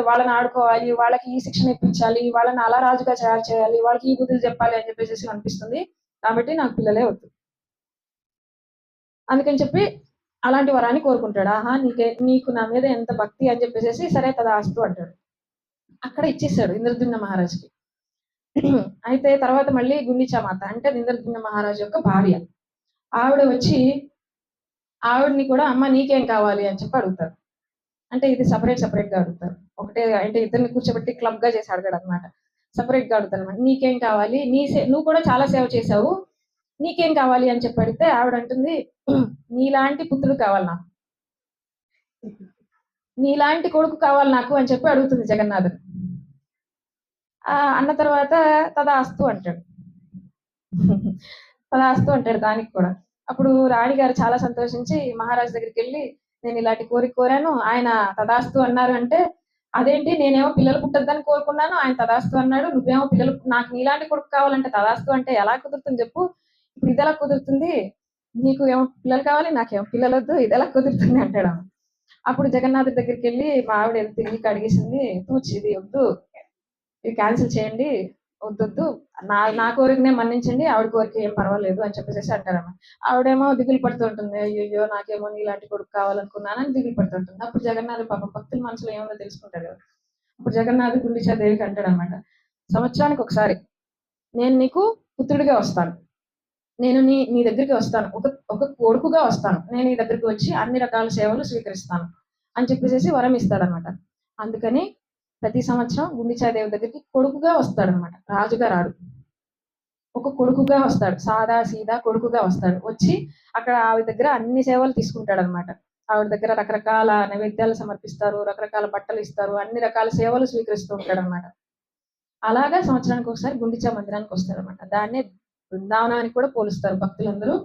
వాళ్ళని ఆడుకోవాలి, వాళ్ళకి ఈ శిక్షణ ఇప్పించాలి, వాళ్ళని అలా రాజుగా తయారు చేయాలి, వాళ్ళకి ఈ బుద్ధులు చెప్పాలి అని చెప్పేసి అనిపిస్తుంది. కాబట్టి నాకు పిల్లలే వద్దు. అందుకని చెప్పి అలాంటి వరాన్ని కోరుకుంటాడు. ఆహా నీకు నా మీద ఎంత భక్తి అని చెప్పేసి సరే తదాస్తు అంటాడు. అక్కడ ఇచ్చేసాడు ఇంద్రద్యుమ్న మహారాజుకి. అయితే తర్వాత మళ్ళీ గుండిచా మాత అంటే ఇంద్రద్యుమ్న మహారాజు యొక్క భార్య, ఆవిడ వచ్చి ఆవిడని కూడా అమ్మ నీకేం కావాలి అని చెప్పి అడుగుతారు. అంటే ఇది సపరేట్ గా అడుగుతారు. ఒకటే అంటే ఇద్దరిని కూర్చోబెట్టి క్లబ్ గా చేసి అడగడు అనమాట. సపరేట్ గా అడుగుతారు అనమాట. నీకేం కావాలి, నువ్వు కూడా చాలా సేవ చేశావు, నీకేం కావాలి అని చెప్పి అడిగితే ఆవిడ అంటుంది, నీలాంటి పుత్రుడు కావాలి నాకు, నీలాంటి కొడుకు కావాలి నాకు అని చెప్పి అడుగుతుంది జగన్నాథుడు. అన్న తర్వాత తదాస్తు అంటాడు. దానికి కూడా. అప్పుడు రాణిగారు చాలా సంతోషించి మహారాజు దగ్గరికి వెళ్ళి, నేను ఇలాంటి కోరిక కోరాను, ఆయన తదాస్తు అన్నారు అంటే, అదేంటి నేనేమో పిల్లలు పుట్టద్దని కోరుకున్నాను, ఆయన తదాస్తు అన్నాడు, నువ్వేమో నాకు నీలాంటి కొడుకు కావాలంటే తదాస్తు అంటే ఎలా కుదురుతుంది చెప్పు, ఇప్పుడు ఇది ఎలా కుదురుతుంది, నీకు ఏమో పిల్లలు కావాలి, నాకేమో పిల్లలు వద్దు, ఇది ఎలా కుదురుతుంది అంటాడు. అప్పుడు జగన్నాథుడి దగ్గరికి వెళ్ళి మా ఆవిడ ఏదో తిరిగి అడిగేసింది, తూచి ఇది వద్దు, ఇది క్యాన్సిల్ చేయండి, వద్దొద్దు, నా కోరికనే మన్నించండి, ఆవిడ కోరిక ఏం పర్వాలేదు అని చెప్పేసి అంటారమ్మ. ఆవిడేమో దిగులు పడుతూ ఉంటుంది, అయ్యో నాకేమో నీలాంటి కొడుకు కావాలనుకున్నానని దిగులు పడుతూ ఉంటుంది. అప్పుడు జగన్నాథుడు పాపం భక్తుల మనసులో ఏమో తెలుసుకుంటాడు కదా. అప్పుడు జగన్నాథుడు గుండిచా దేవికి అంటాడు అనమాట, సంవత్సరానికి ఒకసారి నేను నీకు పుత్రుడిగా వస్తాను, నేను నీ దగ్గరికి వస్తాను, ఒక కొడుకుగా వస్తాను, నేను నీ దగ్గరికి వచ్చి అన్ని రకాల సేవలు స్వీకరిస్తాను అని చెప్పేసి వరం ఇస్తాడనమాట. అందుకని ప్రతి సంవత్సరం గుండిచాదేవి దగ్గరికి కొడుకుగా వస్తాడనమాట, రాజుగా రాడు, ఒక కొడుకుగా వస్తాడు, సాదా సీదా కొడుకుగా వస్తాడు. వచ్చి అక్కడ ఆవిడ దగ్గర అన్ని సేవలు తీసుకుంటాడు అనమాట. ఆవిడ దగ్గర రకరకాల నైవేద్యాలు సమర్పిస్తారు, రకరకాల బట్టలు ఇస్తారు, అన్ని రకాల సేవలు స్వీకరిస్తూ ఉంటాడు అనమాట. అలాగా సంవత్సరానికి ఒకసారి గుండిచా మందిరానికి వస్తారనమాట. దాన్నే బృందావనానికి కూడా పోలుస్తారు భక్తులందరూ.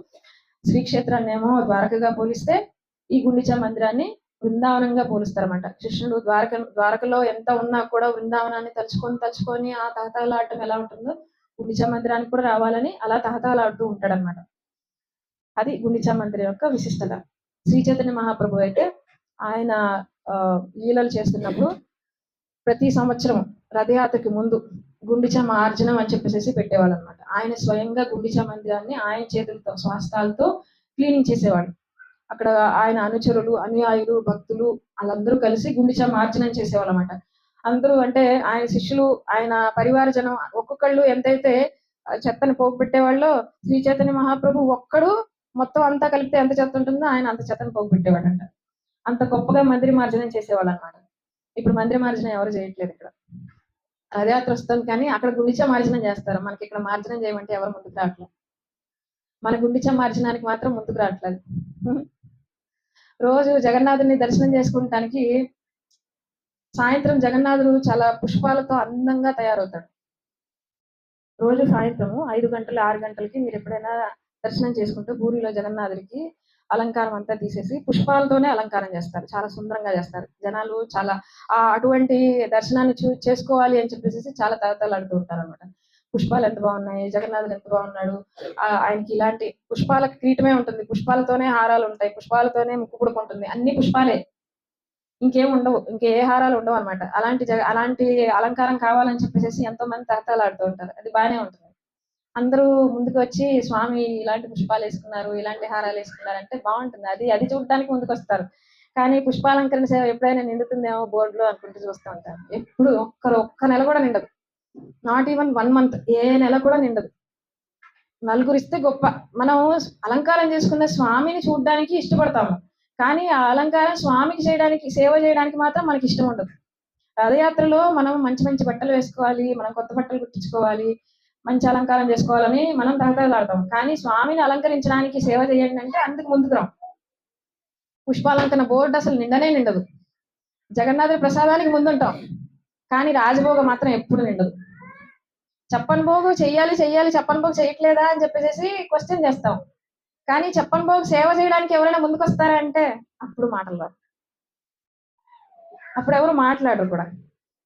శ్రీక్షేత్రాన్ని ఏమో ద్వారకగా పోలిస్తే ఈ గుండిచా మందిరాన్ని బృందావనంగా పోలుస్తారన్నమాట. కృష్ణుడు ద్వారకలో ఎంత ఉన్నా కూడా బృందావనాన్ని తలుచుకొని ఆ తహతహలాడటం ఎలా ఉంటుందో గుండిచా మందిరానికి కూడా రావాలని అలా తహతహలాడుతూ ఉంటాడనమాట. అది గుండిచా మందిరం యొక్క విశిష్టత. శ్రీ చైతన్య మహాప్రభు అయితే ఆయన లీలలు చేస్తున్నప్పుడు ప్రతి సంవత్సరం రథయాత్రకి ముందు గుండిచా మార్జనం అని చెప్పేసి పెట్టేవాళ్ళు అనమాట. ఆయన స్వయంగా గుండిచా మందిరాన్ని ఆయన చేతులతో స్వాస్థాలతో క్లీనింగ్ చేసేవాడు. అక్కడ ఆయన అనుచరులు, అనుయాయులు, భక్తులు వాళ్ళందరూ కలిసి గుండిచా మార్జనం చేసేవాళ్ళు అనమాట. అందరూ అంటే ఆయన శిష్యులు, ఆయన పరివార జనం ఒక్కొక్కళ్ళు ఎంతైతే చెత్తని పోగు పెట్టేవాళ్ళో శ్రీ చైతన్య మహాప్రభు ఒక్కడు మొత్తం అంతా కలిపితే ఎంత చెత్త ఉంటుందో ఆయన అంత చెత్తని పోగు పెట్టేవాడంట. అంత గొప్పగా మందిర మార్జనం చేసేవాళ్ళు అనమాట. ఇప్పుడు మందిర మార్జనం ఎవరు చేయట్లేదు ఇక్కడ. రథయాత్ర వస్తుంది కానీ అక్కడ గుండిచా మార్జనం చేస్తారు. మనకి ఇక్కడ మార్జనం చేయమంటే ఎవరు ముందుకు రావట్లేదు. మన గుండిచా మార్జనానికి మాత్రం ముందుకు రావట్లేదు. రోజు జగన్నాథుని దర్శనం చేసుకుంటానికి సాయంత్రం జగన్నాథుడు చాలా పుష్పాలతో అందంగా తయారవుతాడు. రోజు సాయంత్రం 5 గంటలు 6 గంటలకి మీరు ఎప్పుడైనా దర్శనం చేసుకుంటే పూరిలో జగన్నాథుడికి అలంకారం అంతా తీసేసి పుష్పాలతోనే అలంకారం చేస్తారు. చాలా సుందరంగా చేస్తారు. జనాలు చాలా అటువంటి దర్శనాన్ని చేసుకోవాలి అని చెప్పేసి చాలా తహతహలాడుతూ ఉంటారు అనమాట. పుష్పాలు ఎంత బాగున్నాయి, జగన్నాథుడు ఎంత బాగున్నాడు, ఆయనకి ఇలాంటి పుష్పాల కిరీటమే ఉంటుంది, పుష్పాలతోనే హారాలు ఉంటాయి, పుష్పాలతోనే ముక్కు పుడుకుంటుంది, అన్ని పుష్పాలే, ఇంకేం ఉండవు, ఇంకే హారాలు ఉండవు అనమాట. అలాంటి అలంకారం కావాలని చెప్పేసి ఎంతో మంది తహతహలాడుతూ ఉంటారు. అది బాగానే ఉంటుంది. అందరూ ముందుకు వచ్చి స్వామి ఇలాంటి పుష్పాలు వేసుకున్నారు, ఇలాంటి హారాలు వేసుకున్నారు అంటే బాగుంటుంది. అది చూడడానికి ముందుకు వస్తారు. కానీ పుష్పాలంకరణ సేవ ఎప్పుడైనా నిండుతుందేమో బోర్డులో అనుకుంటూ చూస్తూ ఉంటారు. ఎప్పుడు ఒక్క నెల కూడా నిండదు. నాట్ ఈవెన్ 1 మంత్, ఏ నెల కూడా నిండదు. నలుగురిస్తే గొప్ప. మనం అలంకారం చేసుకున్న స్వామిని చూడడానికి ఇష్టపడతాము, కానీ ఆ అలంకారం స్వామికి చేయడానికి, సేవ చేయడానికి మాత్రం మనకి ఇష్టం ఉండదు. రథయాత్రలో మనం మంచి మంచి బట్టలు వేసుకోవాలి, మనం కొత్త బట్టలు కుట్టించుకోవాలి, మంచి అలంకారం చేసుకోవాలని మనం తహతహలాడతాం. కానీ స్వామిని అలంకరించడానికి సేవ చేయండి అంటే అందుకు ముందుకు రాం. పుష్పాలంకరణ బోర్డు అసలు నిండనే నిండదు. జగన్నాథుడి ప్రసాదానికి ముందుంటాం, కానీ రాజభోగ మాత్రం ఎప్పుడు నిండదు. చెప్పన్ భోగు చెయ్యాలి చెప్పన్ భోగు చేయట్లేదా అని చెప్పేసి క్వశ్చన్ చేస్తాం. కానీ చెప్పన్ భోగు సేవ చేయడానికి ఎవరైనా ముందుకు వస్తారా అంటే అప్పుడు మాటలు రావు. అప్పుడు ఎవరు మాట్లాడరు కూడా.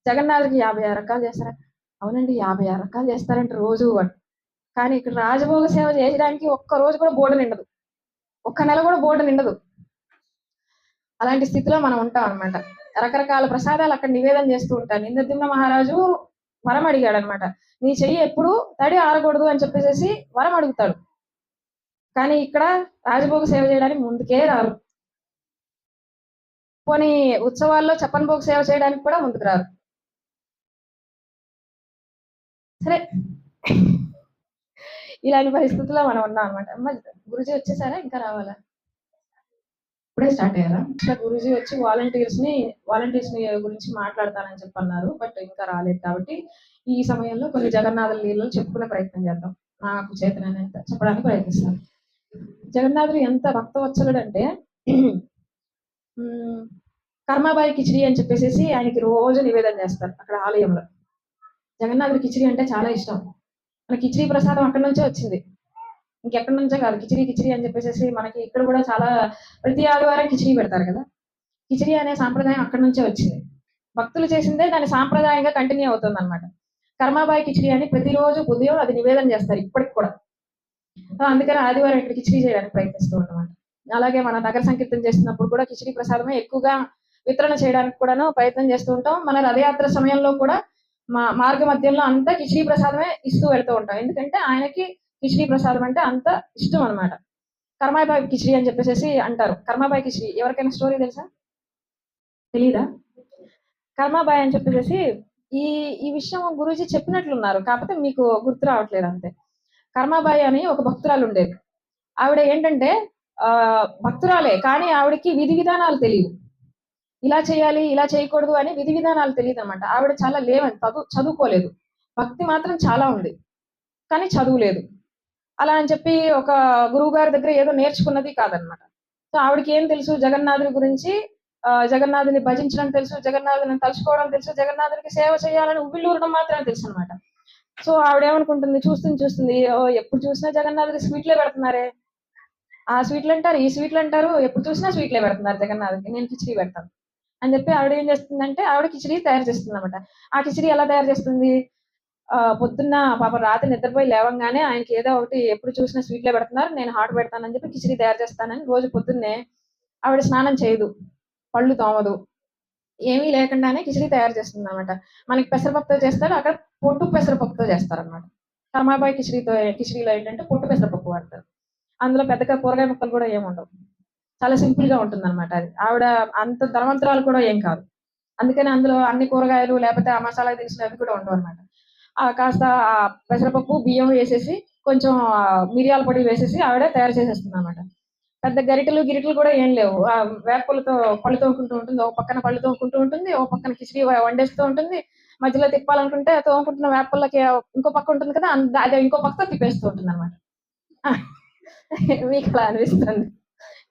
జగన్నాథుడికి 56 రకాలు చేస్తారా? అవునండి, 56 రకాలు చేస్తారంటే రోజు. కానీ ఇక్కడ రాజభోగ సేవ చేయడానికి ఒక్క రోజు కూడా బోర్డు నిండదు, ఒక్క నెల కూడా బోర్డు నిండదు. అలాంటి స్థితిలో మనం ఉంటాం అనమాట. రకరకాల ప్రసాదాలు అక్కడ నివేదన చేస్తూ ఉంటాను. ఇంద్రద్యుమ్న మహారాజు వరం అడిగాడు అనమాట. నీ చెయ్యి ఎప్పుడు తడి ఆరకూడదు అని చెప్పేసి వరం అడుగుతాడు. కానీ ఇక్కడ రాజభోగ సేవ చేయడానికి ముందుకే రారు. పోనీ ఉత్సవాల్లో చెప్పన్ భోగ సేవ చేయడానికి కూడా ముందుకు రారు. సరే, ఇలాంటి పరిస్థితుల్లో మనం ఉన్నాం అనమాట. గురుజీ వచ్చేసారా, ఇంకా రావాలా? ఇప్పుడే స్టార్ట్ అయ్యారా? గురుజీ వచ్చి వాలంటీర్స్ ని గురించి మాట్లాడతానని చెప్పన్నారు, బట్ ఇంకా రాలేదు. కాబట్టి ఈ సమయంలో కొన్ని జగన్నాథుల లీలలు చెప్పుకునే ప్రయత్నం చేద్దాం. నాకు చేతనైనంత చెప్పడానికి ప్రయత్నిస్తాను. జగన్నాథుడు ఎంత భక్తవత్సలుడు అంటే కర్మాబాయి కిచిడి అని చెప్పేసి ఆయనకి రోజు నివేదన చేస్తారు అక్కడ ఆలయంలో. జగన్నాథుడి కిచిడి అంటే చాలా ఇష్టం. మన కిచిడి ప్రసాదం అక్కడి నుంచే వచ్చింది, ఇంకెక్కడి నుంచో కాదు. కిచిడి అని చెప్పేసి మనకి ఇక్కడ కూడా చాలా ప్రతి ఆదివారం కిచిడి పెడతారు కదా. కిచిడి అనే సాంప్రదాయం అక్కడి నుంచే వచ్చింది. భక్తులు చేసిందే దాని సాంప్రదాయంగా కంటిన్యూ అవుతుంది అనమాట. కర్మాబాయి కిచిడి అని ప్రతిరోజు ఉదయం అది నివేదన చేస్తారు ఇప్పటికి కూడా. అందుకని ఆదివారం ఇక్కడ కిచిడి చేయడానికి ప్రయత్నిస్తూ ఉంటాం. అలాగే మన నగర సంకీర్తన చేస్తున్నప్పుడు కూడా కిచిడి ప్రసాదమే ఎక్కువగా వితరణ చేయడానికి కూడాను ప్రయత్నం చేస్తూ ఉంటాం. మన రథయాత్ర సమయంలో కూడా మార్గ మధ్యంలో అంతా కిచిడి ప్రసాదమే ఇస్తూ వెళ్తూ ఉంటాం. ఎందుకంటే ఆయనకి కిచిడి ప్రసాదం అంటే అంత ఇష్టం అనమాట. కర్మాబాయి కిచిడి అని చెప్పేసి అంటారు. కర్మాబాయి కిచిడి ఎవరికైనా స్టోరీ తెలుసా? తెలీదా? కర్మాబాయి అని చెప్పేసి ఈ విషయం గురూజీ చెప్పినట్లున్నారు, కాకపోతే మీకు గుర్తు రావట్లేదు అంతే. కర్మాబాయి అని ఒక భక్తురాలు ఉండేది. ఆవిడ ఏంటంటే భక్తురాలే, కానీ ఆవిడకి విధి విధానాలు తెలియదు. ఇలా చేయాలి, ఇలా చేయకూడదు అని విధి విధానాలు తెలియదు అనమాట. ఆవిడ చాలా లేవని చదువుకోలేదు. భక్తి మాత్రం చాలా ఉంది, కానీ చదువు లేదు. అలా అని చెప్పి ఒక గురువు గారి దగ్గర ఏదో నేర్చుకున్నది కాదనమాట. సో ఆవిడకి ఏం తెలుసు, జగన్నాథుడి గురించి జగన్నాథుని భజించడం తెలుసు, జగన్నాథుని తలుచుకోవడం తెలుసు, జగన్నాథునికి సేవ చేయాలని ఉవ్విళ్ళూరడం మాత్రమే తెలుసు అనమాట. సో ఆవిడేమనుకుంటుంది, చూస్తుంది ఎప్పుడు చూసినా జగన్నాథుడి స్వీట్లే పెడుతున్నారే, ఆ స్వీట్లు అంటారు, ఈ స్వీట్లు అంటారు, ఎప్పుడు చూసినా స్వీట్లే పెడుతున్నారు జగన్నాథుడికి, నేను కిచిడి పెడతాను అని చెప్పి ఆవిడ ఏం చేస్తుందంటే ఆవిడ కిచిడి తయారు చేస్తుంది అనమాట. ఆ కిచిడి ఎలా తయారు చేస్తుంది, పొద్దున్న పాప రాత్రి నిద్రపోయి లేవంగానే ఆయనకి ఏదో ఒకటి ఎప్పుడు చూసినా స్వీట్లే పెడుతున్నారు, నేను హాట్ పెడతానని చెప్పి కిచిడి తయారు చేస్తానని రోజు పొద్దున్నే ఆవిడ స్నానం చేయదు, పళ్ళు తోమదు, ఏమీ లేకుండానే కిచిడి తయారు చేస్తుంది అనమాట. మనకి పెసరపప్పుతో చేస్తారు, అక్కడ పొట్టు పెసరపప్పుతో చేస్తారనమాట. కర్మాబాయి కిచిడిలో ఏంటంటే పొట్టు పెసరపప్పు వాడతారు. అందులో పెద్దగా కూరగాయ ముక్కలు కూడా ఏముండవు, చాలా సింపుల్ గా ఉంటుంది అనమాట. అది ఆవిడ అంత ధనవంతురాలు కూడా ఏం కాదు, అందుకని అందులో అన్ని కూరగాయలు లేకపోతే ఆ మసాలా దినుసులు అవి కూడా ఉండవు అనమాట. కాస్త ఆ పెసరపప్పు బియ్యం వేసేసి కొంచెం మిరియాల పొడి వేసేసి ఆవిడ తయారు చేసేస్తుంది అనమాట. పెద్ద గిరిటలు కూడా ఏం లేవు, వేపలతో పళ్ళు తోముకుంటూ ఉంటుంది, ఒక పక్కన పళ్ళు తోముకుంటూ ఉంటుంది, ఒక పక్కన కిచిడి వండేస్తూ ఉంటుంది, మధ్యలో తిప్పాలనుకుంటే తోముకుంటున్న వేపలకి ఇంకో పక్క ఉంటుంది కదా, అదే ఇంకో పక్క తిప్పేస్తూ ఉంటుంది అనమాట. మీకు అలా అనిపిస్తుంది,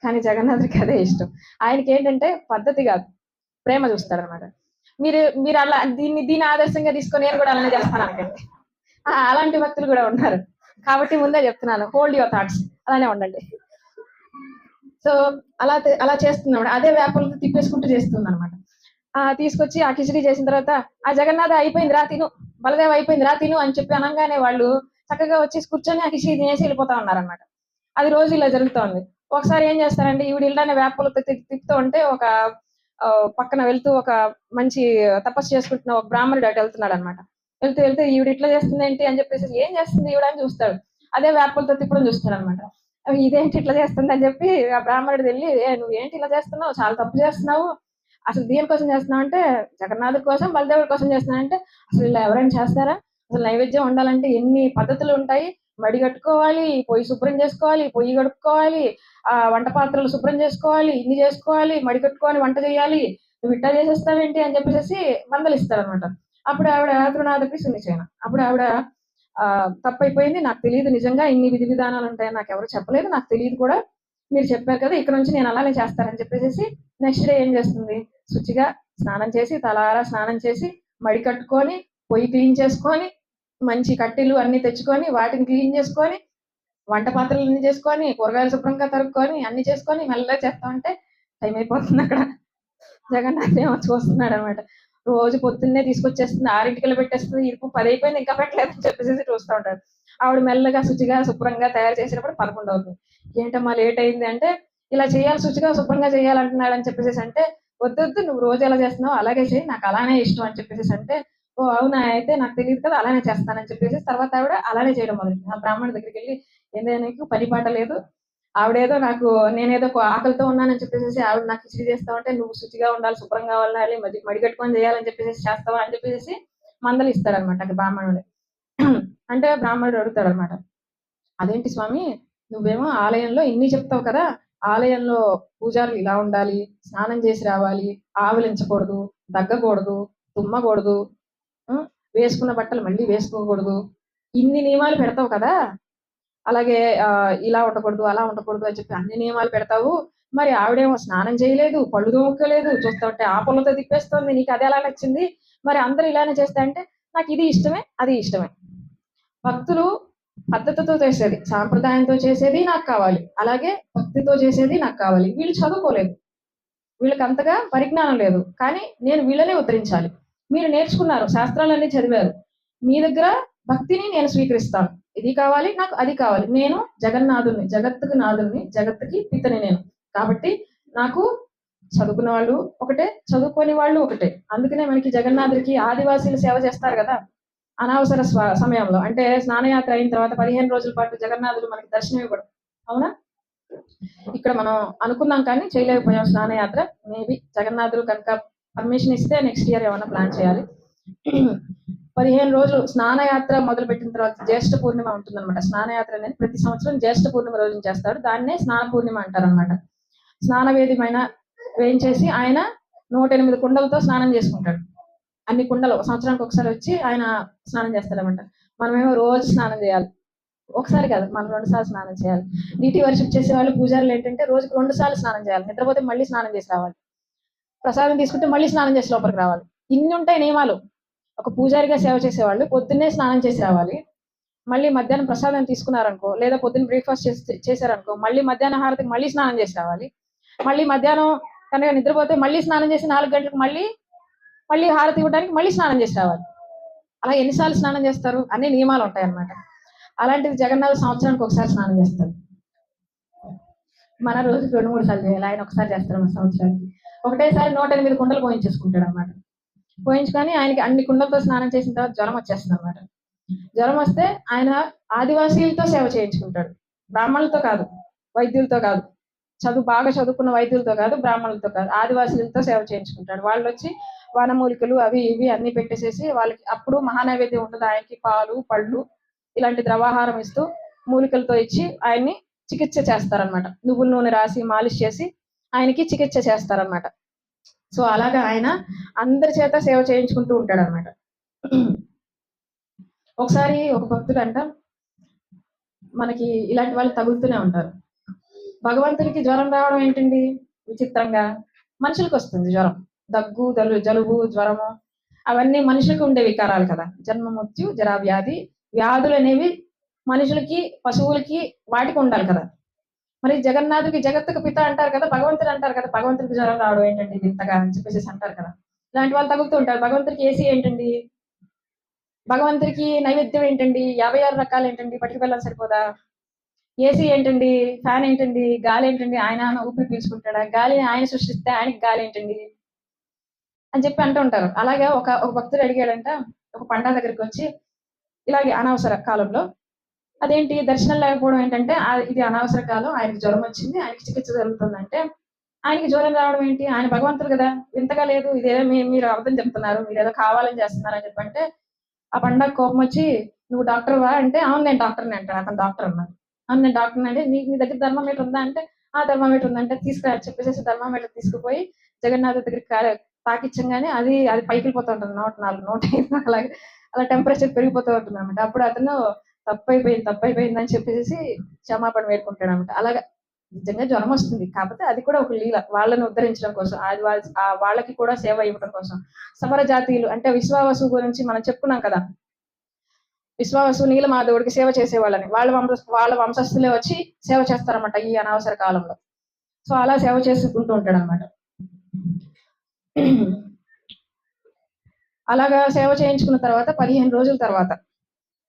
కానీ జగన్నాథుడికి అదే ఇష్టం. ఆయనకి ఏంటంటే పద్ధతి కాదు, ప్రేమ చూస్తాడనమాట. మీరు మీరు అలా దీన్ని ఆదర్శంగా తీసుకొని నేను కూడా అలానే చేస్తాను అనకండి. అలాంటి భక్తులు కూడా ఉన్నారు, కాబట్టి ముందే చెప్తున్నాను, హోల్డ్ యువర్ థాట్స్, అలానే ఉండండి. సో అలా చేస్తున్నాడు, అదే వేపలతో తిప్పేసుకుంటూ చేస్తుంది అనమాట. తీసుకొచ్చి ఆ కిచిడి చేసిన తర్వాత ఆ జగన్నాథ అయిపోయింది రా తిను, బలదేవ్ అయిపోయింది రా తిను అని చెప్పి అనగానే వాళ్ళు చక్కగా వచ్చేసి కూర్చొని ఆ కిచిడి తినేసి వెళ్ళిపోతా ఉన్నారనమాట. అది రోజు ఇలా జరుగుతోంది. ఒకసారి ఏం చేస్తారంటే ఈవిడ ఇళ్ళనే వేపలతో తిప్పుతూ ఉంటే ఒక పక్కన వెళ్తూ ఒక మంచి తపస్సు చేసుకుంటున్న ఒక బ్రాహ్మణుడు అటు వెళ్తున్నాడు అనమాట. వెళ్తూ ఈవిడ ఇట్లా చేస్తుంది ఏంటి అని చెప్పేసి, ఏం చేస్తుంది ఈవిడ అని చూస్తాడు, అదే వేపలతో తిప్పడం చూస్తాడు అనమాట. ఇదేంటి ఇట్లా చేస్తుంది అని చెప్పి ఆ బ్రాహ్మణుడు వెళ్ళి, నువ్వు ఏంటి ఇలా చేస్తున్నావు, చాలా తప్పు చేస్తున్నావు, అసలు దేనికోసం చేస్తున్నావు అంటే జగన్నాథుడి కోసం బలదేవుడి కోసం చేస్తున్నావు అంటే, అసలు ఇలా ఎవరైనా చేస్తారా, అసలు నైవేద్యం ఉండాలంటే ఎన్ని పద్ధతులు ఉంటాయి, మడి కట్టుకోవాలి, పొయ్యి శుభ్రం చేసుకోవాలి, పొయ్యి కడుక్కోవాలి, వంట పాత్రలు శుభ్రం చేసుకోవాలి, ఇన్ని చేసుకోవాలి, మడి కట్టుకొని వంట చేయాలి, నువ్వు ఇట్టా చేసేస్తావేంటి అని చెప్పేసి మందలిస్తాడు అనమాట. అప్పుడు ఆవిడ తృణాదకి సున్నిచేన, అప్పుడు ఆవిడ తప్పైపోయింది, నాకు తెలియదు, నిజంగా ఇన్ని విధి విధానాలు ఉంటాయని నాకు ఎవరు చెప్పలేదు, నాకు తెలియదు కూడా, మీరు చెప్పారు కదా, ఇక్కడ నుంచి నేను అలానే చేస్తానని చెప్పేసి నెక్స్ట్ డే ఏం చేస్తుంది, శుచిగా స్నానం చేసి తలారా స్నానం చేసి మడి కట్టుకొని పొయ్యి క్లీన్ చేసుకొని మంచి కట్టెలు అన్ని తెచ్చుకొని వాటిని క్లీన్ చేసుకొని వంట పాత్రలు అన్ని చేసుకొని కూరగాయలు శుభ్రంగా తరుక్కొని అన్ని చేసుకొని మెల్లగా చేస్తా ఉంటే టైం అయిపోతుంది అక్కడ. జగన్నాథ్ ఏమో చూస్తున్నాడు అనమాట, రోజు పొద్దున్నే తీసుకొచ్చేస్తుంది, 6ంటికల్లా పెట్టేస్తుంది, ఇరుపు 10 అయిపోయింది ఇంకా పెట్టలేదని చెప్పేసి చూస్తూ ఉంటాడు. ఆవిడ మెల్లగా శుచిగా శుభ్రంగా తయారు చేసినప్పుడు 11 అవుతుంది. ఏంటమ్మా లేట్ అయింది అంటే, ఇలా చేయాలి, శుచిగా శుభ్రంగా చేయాలంటున్నాడు అని చెప్పేసి అంటే, వద్దు నువ్వు రోజు ఎలా చేస్తున్నావు అలాగే చేయి, నాకు అలానే ఇష్టం అని చెప్పేసి అంటే, ఓ అవునా అయితే నాకు తెలియదు కదా అలానే చేస్తానని చెప్పేసి తర్వాత ఆవిడ అలానే చేయడం మొదలైంది. ఆ బ్రాహ్మణుడి దగ్గరికి వెళ్ళి, ఏందే నీకు పని పాట లేదు, ఆవిడేదో నాకు నేనేదో ఆకలితో ఉన్నానని చెప్పేసి ఆవిడ నాకు కిచిడి చేస్తా ఉంటే, నువ్వు శుచిగా ఉండాలి, శుభ్రంగా ఉండాలి, మడి కట్టుకొని చేయాలని చెప్పేసి చేస్తావా అని చెప్పేసి మందలు ఇస్తాడనమాట అక్కడ బ్రాహ్మణుడు. అంటే బ్రాహ్మణుడు అడుగుతాడు అనమాట, అదేంటి స్వామి, నువ్వేమో ఆలయంలో ఇన్ని చెప్తావు కదా, ఆలయంలో పూజారులు ఇలా ఉండాలి, స్నానం చేసి రావాలి, ఆవలించకూడదు, దగ్గకూడదు, తుమ్మకూడదు, వేసుకున్న బట్టలు మళ్ళీ వేసుకోకూడదు, ఇన్ని నియమాలు పెడతావు కదా, అలాగే ఇలా ఉండకూడదు అలా ఉండకూడదు అని చెప్పి అన్ని నియమాలు పెడతావు, మరి ఆవిడేమో స్నానం చేయలేదు, పళ్ళు తోముకోలేదు, చూస్తా ఉంటే ఆ పళ్ళతో తిప్పేస్తుంది, నీకు అది ఎలా నచ్చింది, మరి అందరూ ఇలానే చేస్తా అంటే నాకు ఇది ఇష్టమే అది ఇష్టమే. భక్తులు పద్ధతితో చేసేది, సాంప్రదాయంతో చేసేది నాకు కావాలి, అలాగే భక్తితో చేసేది నాకు కావాలి. వీళ్ళు చదువుకోలేదు, వీళ్ళకి అంతగా పరిజ్ఞానం లేదు, కానీ నేను వీళ్ళనే ఉద్ధరించాలి. మీరు నేర్చుకున్నారు, శాస్త్రాలన్నీ చదివారు, మీ దగ్గర భక్తిని నేను స్వీకరిస్తాను, ఇది కావాలి నాకు అది కావాలి, నేను జగన్నాథుని, జగత్తుకు నాథుని, జగత్తుకి పితని నేను, కాబట్టి నాకు చదువుకున్న వాళ్ళు ఒకటే, చదువుకోని వాళ్ళు ఒకటే. అందుకనే మనకి జగన్నాథుడికి ఆదివాసీలు సేవ చేస్తారు కదా, అనవసర సమయంలో అంటే స్నానయాత్ర అయిన తర్వాత 15 రోజుల పాటు జగన్నాథుడు మనకి దర్శనం ఇవ్వడం, అవునా, ఇక్కడ మనం అనుకున్నాం కానీ చేయలేకపోయాం స్నానయాత్ర. మేబీ జగన్నాథుడు కనుక పర్మిషన్ ఇస్తే నెక్స్ట్ ఇయర్ ఏమైనా ప్లాన్ చేయాలి. 15 రోజులు స్నానయాత్ర మొదలు పెట్టిన తర్వాత జ్యేష్ఠ పూర్ణిమ ఉంటుందన్నమాట. స్నానయాత్ర అనేది ప్రతి సంవత్సరం జ్యేష్ఠ పూర్ణిమ రోజున చేస్తాడు, దాన్నే స్నాన పూర్ణిమ అంటారనమాట. స్నానవేది పైన వేయించేసి ఆయన 108 కుండలతో స్నానం చేసుకుంటాడు, అన్ని కుండలు సంవత్సరానికి ఒకసారి వచ్చి ఆయన స్నానం చేస్తాడనమాట. మనమేమో రోజు స్నానం చేయాలి, ఒకసారి కాదు మనం 2 సార్లు స్నానం చేయాలి. నీటి వర్షిప్ చేసే వాళ్ళు పూజారులు ఏంటంటే రోజుకి 2 సార్లు స్నానం చేయాలి, నిద్రపోతే మళ్ళీ స్నానం చేసి రావాలి. ప్రసాదం తీసుకుంటే మళ్ళీ స్నానం చేసి లోపలికి రావాలి. ఇన్ని ఉంటాయి నియమాలు. ఒక పూజారిగా సేవ చేసేవాళ్ళు పొద్దున్నే స్నానం చేసి రావాలి. మళ్ళీ మధ్యాహ్నం ప్రసాదం తీసుకున్నారనుకో, లేదా పొద్దున్న బ్రేక్‌ఫాస్ట్ చేశారనుకో, మళ్ళీ మధ్యాహ్న హారతికి మళ్ళీ స్నానం చేసి రావాలి. మళ్ళీ మధ్యాహ్నం కనుక నిద్రపోతే మళ్ళీ స్నానం చేసి 4 గంటలకు మళ్ళీ మళ్ళీ హారతి ఇవ్వడానికి మళ్ళీ స్నానం చేసి రావాలి. అలా ఎన్నిసార్లు స్నానం చేస్తారు? అన్ని నియమాలు ఉంటాయన్నమాట. అలాంటిది జగన్నాథ్ సంవత్సరానికి ఒకసారి స్నానం చేస్తారు. మన రోజు 2, 3 సార్లు చేయాలి. ఆయన ఒకసారి చేస్తారు మన సంవత్సరానికి. ఒకటేసారి 108 కుండలు పోయించేసుకుంటాడు అనమాట. పోయించుకొని ఆయనకి అన్ని కుండలతో స్నానం చేసిన తర్వాత జ్వరం వచ్చేస్తుంది అనమాట. జ్వరం వస్తే ఆయన ఆదివాసీలతో సేవ చేయించుకుంటాడు. బ్రాహ్మణులతో కాదు, వైద్యులతో కాదు, బాగా చదువుకున్న వైద్యులతో కాదు, బ్రాహ్మణులతో కాదు, ఆదివాసీలతో సేవ చేయించుకుంటాడు. వాళ్ళు వచ్చి వనమూలికలు అవి ఇవి అన్ని పెట్టేసేసి వాళ్ళకి అప్పుడు మహానైవేద్యం ఉంటుంది. ఆయనకి పాలు పళ్ళు ఇలాంటి ద్రవాహారం ఇస్తూ మూలికలతో ఇచ్చి ఆయన్ని చికిత్స చేస్తారనమాట. నువ్వుల నూనె రాసి మాలిష్ చేసి ఆయనకి చికిత్స చేస్తారనమాట. సో అలాగా ఆయన అందరి చేత సేవ చేయించుకుంటూ ఉంటాడు అనమాట. ఒకసారి ఒక భక్తుడంట, మనకి ఇలాంటి వాళ్ళు తగులుతూనే ఉంటారు. భగవంతుడికి జ్వరం రావడం ఏంటండి విచిత్రంగా? మనుషులకు వస్తుంది జ్వరం. దగ్గు, జలుబు, జ్వరము అవన్నీ మనుషులకు ఉండే వికారాలు కదా. జన్మ, మృత్యు, జరా, వ్యాధి, వ్యాధులు అనేవి మనుషులకి, పశువులకి వాటికి ఉండాలి కదా. మరి జగన్నాథుడికి జగత్తుకు పిత అంటారు కదా, భగవంతుడు అంటారు కదా, భగవంతుడికి జ్వరం రావడం ఏంటండి వింతగా అని చెప్పేసి అంటారు కదా. ఇలాంటి వాళ్ళు తగులుతూ ఉంటారు. భగవంతుడికి ఏసీ ఏంటండి? భగవంతుడికి నైవేద్యం ఏంటండి? 56 రకాలు ఏంటండి? పట్టుకు వెళ్ళాలి సరిపోదా? ఏసీ ఏంటండి? ఫ్యాన్ ఏంటండి? గాలి ఏంటండి? ఆయన ఊపిరి పీల్చుకుంటాడా? గాలిని ఆయన సృష్టిస్తే ఆయనకి గాలి ఏంటండి అని చెప్పి అంటూ ఉంటారు. అలాగే ఒక భక్తుడు అడిగాడంట, ఒక పండా దగ్గరికి వచ్చి, ఇలాగే అనవసర కాలంలో, అదేంటి దర్శనం లేకపోవడం ఏంటంటే, ఇది అనవసర కాలం, ఆయనకి జ్వరం వచ్చింది, ఆయనకి చికిత్స జరుగుతుందంటే, ఆయనకి జ్వరం రావడం ఏంటి? ఆయన భగవంతుడు కదా, వింతగా లేదు, ఇదేదో మీరు అబద్ధం చెప్తున్నారు, మీరు ఏదో కావాలని చేస్తున్నారు అని చెప్పంటే, ఆ పండగ కోపం వచ్చి, నువ్వు డాక్టర్వా అంటే, అవును నేను డాక్టర్ని అంటాడు. అతను డాక్టర్ అన్నాడు. అవును నేను డాక్టర్ని అంటే, నీ దగ్గర థర్మామీటర్ ఉందా అంటే, ఆ థర్మామీటర్ ఉందంటే తీసుకురా చెప్పేసి థర్మామీటర్ తీసుకుపోయి జగన్నాథ్ దగ్గరికి తాకిచ్చంగానే అది పైకి వెళ్ళిపోతూ ఉంటుంది. 104, 105 అలాగే అలా టెంపరేచర్ పెరిగిపోతూ ఉంటుంది అనమాట. అప్పుడు అతను తప్పైపోయింది అని చెప్పేసి క్షమాపణ వేడుకుంటాడు అనమాట. అలాగా నిజంగా జ్వరం వస్తుంది, కాకపోతే అది కూడా ఒక లీల, వాళ్ళని ఉద్ధరించడం కోసం, వాళ్ళకి కూడా సేవ ఇవ్వడం కోసం. సమర జాతీయులు అంటే విశ్వావసు గురించి మనం చెప్పుకున్నాం కదా. విశ్వావసు నీలమాధవుడికి సేవ చేసేవాళ్ళని, వాళ్ళ వంశస్థులే వచ్చి సేవ చేస్తారన్నమాట ఈ అనవసర కాలంలో. సో అలా సేవ చేసుకుంటూ ఉంటాడు అనమాట. అలాగా సేవ చేయించుకున్న తర్వాత 15 రోజుల తర్వాత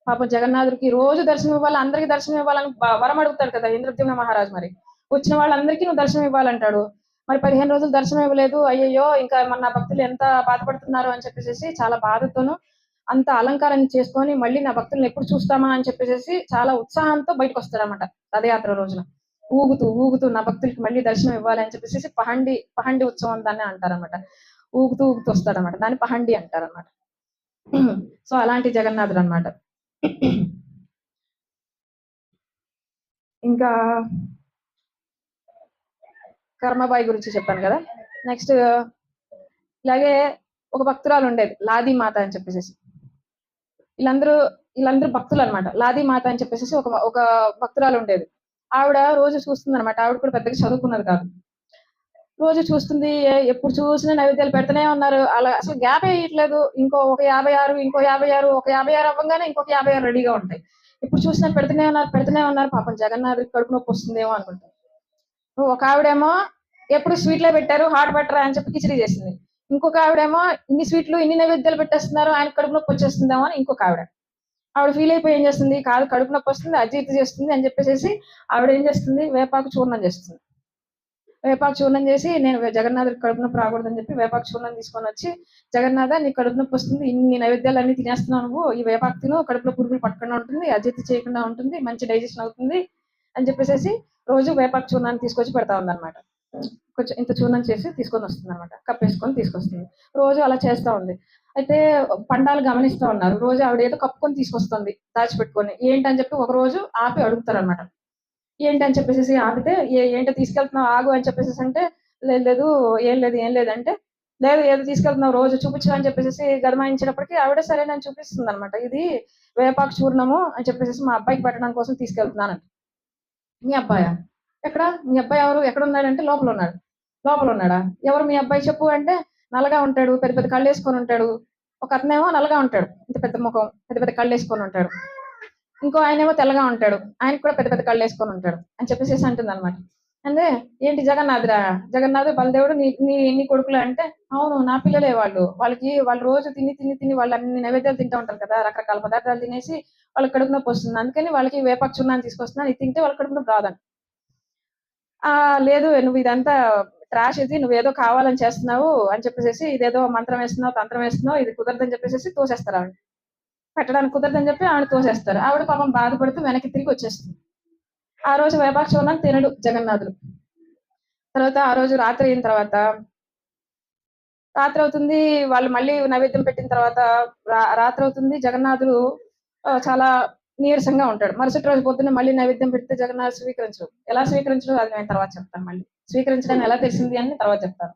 పాపం జగన్నాథుడికి రోజు దర్శనం ఇవ్వాలి, అందరికి దర్శనం ఇవ్వాలని వరం అడుగుతాడు కదా ఇంద్రద్యుమ్న మహారాజు. మరి వచ్చిన వాళ్ళందరికీ నువ్వు దర్శనం ఇవ్వాలంటాడు. మరి 15 రోజులు దర్శనం ఇవ్వలేదు, అయ్యయ్యో ఇంకా మన భక్తులు ఎంత బాధపడుతున్నారు అని చెప్పేసి చాలా బాధతోనూ అంత అలంకారం చేసుకొని మళ్ళీ నా భక్తులను ఎప్పుడు చూస్తామా అని చెప్పేసి చాలా ఉత్సాహంతో బయటకు వస్తాడనమాట రథయాత్ర రోజున. ఊగుతూ నా భక్తులకి మళ్ళీ దర్శనం ఇవ్వాలి అని చెప్పేసి పహండి ఉత్సవం దాన్ని అంటారనమాట. ఊగుతూ వస్తాడనమాట, దాన్ని పహండి అంటారనమాట. సో అలాంటి జగన్నాథుడు అనమాట. ఇంకా కర్మబాయి గురించి చెప్పాను కదా. నెక్స్ట్ ఇలాగే ఒక భక్తురాలు ఉండేది, లాదీ మాత అని చెప్పేసి. వీళ్ళందరూ భక్తులు అనమాట. లాదీ మాత అని చెప్పేసి ఒక భక్తురాలు ఉండేది. ఆవిడ రోజు చూస్తుంది అనమాట. ఆవిడ కూడా పెద్దగా చదువుకున్నది కాదు. రోజు చూస్తుంది, ఎప్పుడు చూసినా నైవేద్యాలు పెడుతూనే ఉన్నారు. అలా అసలు గ్యాప్ వేయట్లేదు. ఒక 56, ఇంకో 56, ఒక 56 అవ్వగానే ఇంకొక 56 రెడీగా ఉంటాయి. ఎప్పుడు చూసినా పెడుతూనే ఉన్నారు. పాపం జగన్నాథుడికి కడుపు నొప్పి వస్తుందేమో అనుకుంటారు. ఒక ఆవిడేమో ఎప్పుడు స్వీట్లే పెట్టారు, హాట్ పెట్టరా అని చెప్పి కిచిడి చేసింది. ఇంకొక ఆవిడేమో ఇన్ని స్వీట్లు ఇన్ని నైవేద్యాలు పెట్టేస్తున్నారు, ఆయన కడుపు నొప్పి వచ్చేస్తుందేమో అని ఇంకొక ఆవిడ ఫీల్ అయిపోయి ఏం చేస్తుంది, కాదు కడుపు నొప్పి వస్తుంది, అజీర్తి చేస్తుంది అని చెప్పేసి ఆవిడ ఏం చేస్తుంది, వేపాకు చూర్ణం చేస్తుంది. వేపాకు చూర్ణం చేసి, నేను జగన్నాథుడికి కడుపు నొప్పి రాకూడదని చెప్పి వేపాకు చూర్ణం తీసుకొని వచ్చి, జగన్నాథ నీకు కడుపు నొప్పి వస్తుంది, ఇన్ని నైవేద్యాలు అన్ని తినేస్తున్నావు నువ్వు, ఈ వేపాకు తిను, కడుపులో పురుగులు పట్టకుండా ఉంటుంది, అజీర్తి చేయకుండా ఉంటుంది, మంచి డైజెషన్ అవుతుంది అని చెప్పేసి రోజు వేపాకు చూర్ణాన్ని తీసుకొచ్చి పెడతా ఉందన్నమాట. కొంచెం ఇంత చూర్ణం చేసి తీసుకొని వస్తుంది అనమాట, కప్పేసుకొని తీసుకొస్తుంది. రోజు అలా చేస్తూ ఉంది. అయితే పండాలు గమనిస్తూ ఉన్నారు. రోజు ఆవిడ ఏదో కప్పుకొని తీసుకొస్తుంది దాచిపెట్టుకొని. ఏంటని చెప్పి ఒక రోజు ఆపి అడుగుతారు అనమాట. ఏంటని చెప్పేసి ఆపితే, ఏంటో తీసుకెళ్తున్నావు ఆగు అని చెప్పేసి అంటే, లేదు ఏం లేదు అంటే, లేదు ఏదో తీసుకెళ్తున్నావు రోజు చూపించు అని చెప్పేసి గదమాయించినప్పటికీ ఆవిడ సరేనని చూపిస్తుంది అనమాట. ఇది వేపాకు చూర్ణము అని చెప్పేసి మా అబ్బాయికి పెట్టడం కోసం తీసుకెళ్తున్నానంట. మీ అబ్బాయా? ఎక్కడ? మీ అబ్బాయి ఎవరు? ఎక్కడ ఉన్నాడంటే లోపల ఉన్నాడు. లోపల ఉన్నాడా? ఎవరు మీ అబ్బాయి చెప్పు అంటే, నల్లగా ఉంటాడు, పెద్ద పెద్ద కళ్ళేసుకొని ఉంటాడు. ఒక అతనేమో నల్లగా ఉంటాడు. ఇంత పెద్ద ముఖం, పెద్ద పెద్ద కళ్ళేసుకొని ఉంటాడు. ఇంకో ఆయనేమో తెల్లగా ఉంటాడు. ఆయనకి కూడా పెద్ద పెద్ద కళ్ళేసుకొని ఉంటాడు అని చెప్పేసేసి అంటుందన్నమాట. అంటే ఏంటి జగన్నాథుడా? జగన్నాథ్, బలదేవుడు నీ నీ నీ కొడుకులా అంటే, అవును నా పిల్లలే వాళ్ళు. వాళ్ళు రోజు తిని వాళ్ళు అన్ని నైవేద్యాలు తింటూ ఉంటారు కదా! రకరకాల పదార్థాలు తినేసి వాళ్ళకి కడుపు నొప్పి వస్తుంది. అందుకని వాళ్ళకి వేపాకు చూర్ణాన్ని తీసుకొస్తున్నాను. ఇది తింటే వాళ్ళకి కడుపు నొప్పి రాదంట. లేదు నువ్వు ఇదంతా ట్రాష్ ఇది. నువ్వేదో కావాలని చేస్తున్నావు అని చెప్పేసేసి ఇదేదో మంత్రం వేస్తున్నావు, తంత్రం వేస్తున్నావు. ఇది కుదరదని చెప్పేసేసి తోసేస్తారు ఆవిడని. పెట్టడానికి కుదరదని చెప్పి ఆవిడ తోసేస్తారు. ఆవిడ పాపం బాధపడుతూ వెనక్కి తిరిగి వచ్చేస్తుంది. ఆ రోజు వేపాకు చూర్ణం తినడు జగన్నాథుడు. తర్వాత ఆ రోజు రాత్రి అయిన తర్వాత రాత్రి అవుతుంది. వాళ్ళు మళ్ళీ నైవేద్యం పెట్టిన తర్వాత రాత్రి అవుతుంది. జగన్నాథుడు చాలా నీరసంగా ఉంటాడు. మరుసటి రోజు పొద్దున్న మళ్ళీ నైవేద్యం పెడితే జగన్నాథ్ స్వీకరించడు. ఎలా స్వీకరించడు అది నేను తర్వాత చెప్తాను మళ్ళీ. స్వీకరించడం ఎలా తెలిసింది అని తర్వాత చెప్తాను.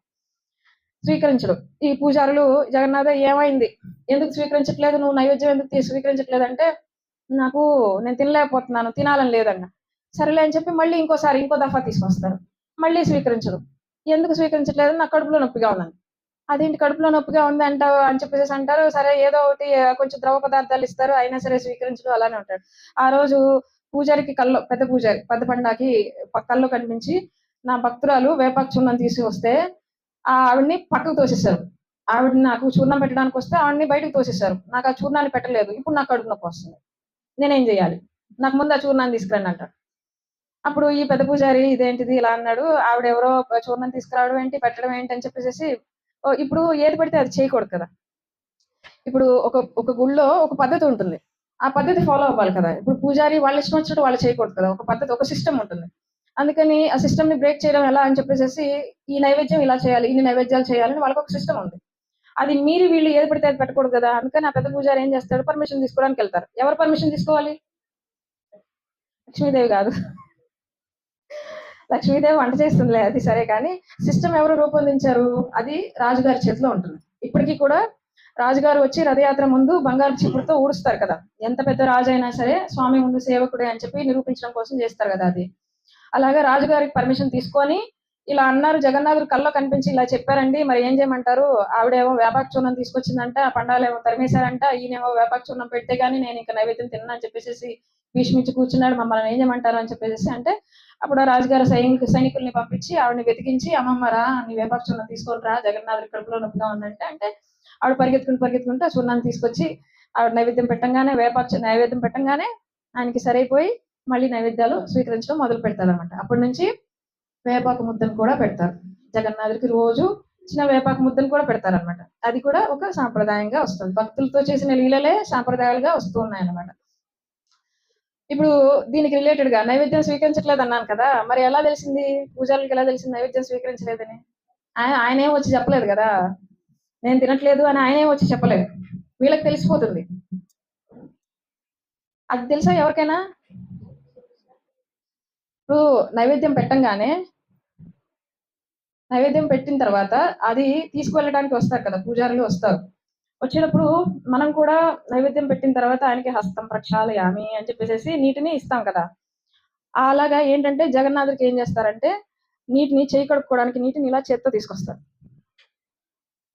స్వీకరించడు. ఈ పూజారులు జగన్నాథ ఏమైంది? ఎందుకు స్వీకరించట్లేదు? నువ్వు నైవేద్యం ఎందుకు స్వీకరించట్లేదు అంటే, నాకు నేను తినలేకపోతున్నాను, తినాలని లేదన్న. సరేలే అని చెప్పి మళ్ళీ ఇంకోసారి ఇంకో దఫా తీసుకొస్తారు. మళ్ళీ స్వీకరించడు. ఎందుకు స్వీకరించట్లేదు? నాకు కడుపులో నొప్పిగా ఉందని. అదేంటి కడుపులో నొప్పిగా ఉంది అంటావు అని చెప్పేసి అంటారు. సరే ఏదో ఒకటి కొంచెం ద్రవ పదార్థాలు ఇస్తారు. అయినా సరే స్వీకరించడు అలానే ఉంటాడు. ఆ రోజు పూజారికి కల్లో పెద్ద పూజారి పెద్ద పండాకి కల్లో కనిపించి నా భక్తురాలు వేపాకు చూర్ణం తీసుకొస్తే ఆవిడ్ని పక్కకు తోసేశారు. ఆవిడ నాకు చూర్ణం పెట్టడానికి వస్తే ఆవిడ్ని బయటకు తోసేశారు. నాకు ఆ చూర్ణాన్ని పెట్టలేదు. ఇప్పుడు నాకు కడుపు నొప్పి వస్తుంది. నేనేం చేయాలి? నాకు ముందు ఆ చూర్ణాన్ని తీసుకురండి అంటాడు. అప్పుడు ఈ పెద్ద పూజారి ఇదేంటిది ఇలా అన్నాడు. ఆవిడెవరో చూర్ణం తీసుకురావడం ఏంటి, పెట్టడం ఏంటి అని చెప్పేసేసి ఇప్పుడు ఏది పడితే అది చేయకూడదు కదా! ఇప్పుడు ఒక గుళ్ళో ఒక పద్ధతి ఉంటుంది. ఆ పద్ధతి ఫాలో అవ్వాలి కదా! ఇప్పుడు పూజారి వాళ్ళ ఇష్టం వచ్చినట్టు వాళ్ళు చేయకూడదు కదా! ఒక పద్ధతి, ఒక సిస్టమ్ ఉంటుంది. అందుకని ఆ సిస్టమ్‌ని బ్రేక్ చేయడం ఎలా అని చెప్పేసేసి ఈ నైవేద్యం ఇలా చేయాలి, ఇన్ని నైవేద్యాలు చేయాలని వాళ్ళకొక సిస్టమ్ ఉంది. అది మీరి వీళ్ళు ఏది పడితే అది పెట్టకూడదు కదా! అందుకని ఆ పెద్ద పూజారి ఏం చేస్తాడు పర్మిషన్ తీసుకోవడానికెళ్తారు. ఎవరు పర్మిషన్ తీసుకోవాలి? లక్ష్మీదేవి కాదు. లక్ష్మీదేవి వంట చేస్తుందిలే అది సరే కానీ సిస్టమ్ ఎవరు రూపొందించారు? అది రాజుగారి చేతిలో ఉంటుంది. ఇప్పటికీ కూడా రాజుగారు వచ్చి రథయాత్ర ముందు బంగారు చీపురుతో ఊడుస్తారు కదా! ఎంత పెద్ద రాజు అయినా సరే స్వామి ముందు సేవకుడే అని చెప్పి నిరూపించడం కోసం చేస్తారు కదా అది. అలాగా రాజుగారికి పర్మిషన్ తీసుకొని ఇలా అన్నారు. జగన్నాథుడు కల్లో కనిపించి ఇలా చెప్పారండి. మరి ఏం చేయమంటారు? ఆవిడేమో వేపాకు చూర్ణం తీసుకొచ్చిందంట. ఆ పండాలేమో తరిమేశారంట. ఈయనేమో వేపాకు చూర్ణం పెడితే గాని నేను ఇంక నైవేద్యం తినను అని చెప్పేసేసి భీష్మించి కూర్చున్నాడు. మమ్మల్ని ఏం చేయమంటారు అని చెప్పేసేసి అంటే అప్పుడు ఆ రాజుగారు సైనికుల్ని పంపించి ఆవిడని వెతికించి అమ్మమ్మ రా నీ వేపాకు చూర్ణం తీసుకొని రా జగన్నాథుడి కడుపులో నొప్పిగా ఉందంటే అంటే ఆవిడ పరిగెత్తుకుంటూ ఆ చూర్ణాన్ని తీసుకొచ్చి ఆవిడ నైవేద్యం పెట్టంగానే ఆయనకి సరైపోయి మళ్ళీ నైవేద్యాలు స్వీకరించడం మొదలు పెడతారనమాట. అప్పటి నుంచి వేపాకు ముద్దను కూడా పెడతారు. జగన్నాథుడికి రోజు చిన్న వేపాకు ముద్దను కూడా పెడతారనమాట. అది కూడా ఒక సాంప్రదాయంగా వస్తుంది. భక్తులతో చేసిన లీలలే సాంప్రదాయాలుగా వస్తూ ఉన్నాయన్నమాట. ఇప్పుడు దీనికి రిలేటెడ్ గా నైవేద్యం స్వీకరించట్లేదు అన్నాను కదా! మరి ఎలా తెలిసింది? పూజారులకి ఎలా తెలిసింది నైవేద్యం స్వీకరించలేదని? ఆయనేం వచ్చి చెప్పలేదు కదా! నేను తినట్లేదు అని ఆయనేం వచ్చి చెప్పలేదు. వీళ్ళకి తెలిసిపోతుంది. అది తెలుసా ఎవరికైనా? ఇప్పుడు నైవేద్యం పెట్టంగానే నైవేద్యం పెట్టిన తర్వాత అది తీసుకువెళ్ళడానికి వస్తారు కదా! పూజారులు వస్తారు. వచ్చేటప్పుడు మనం కూడా నైవేద్యం పెట్టిన తర్వాత ఆయనకి హస్తం ప్రక్షాళయామి అని చెప్పేసేసి నీటిని ఇస్తాం కదా! అలాగా ఏంటంటే జగన్నాథుడికి ఏం చేస్తారంటే నీటిని చేయి కడుక్కోవడానికి నీటిని ఇలా చేత్తో తీసుకొస్తారు.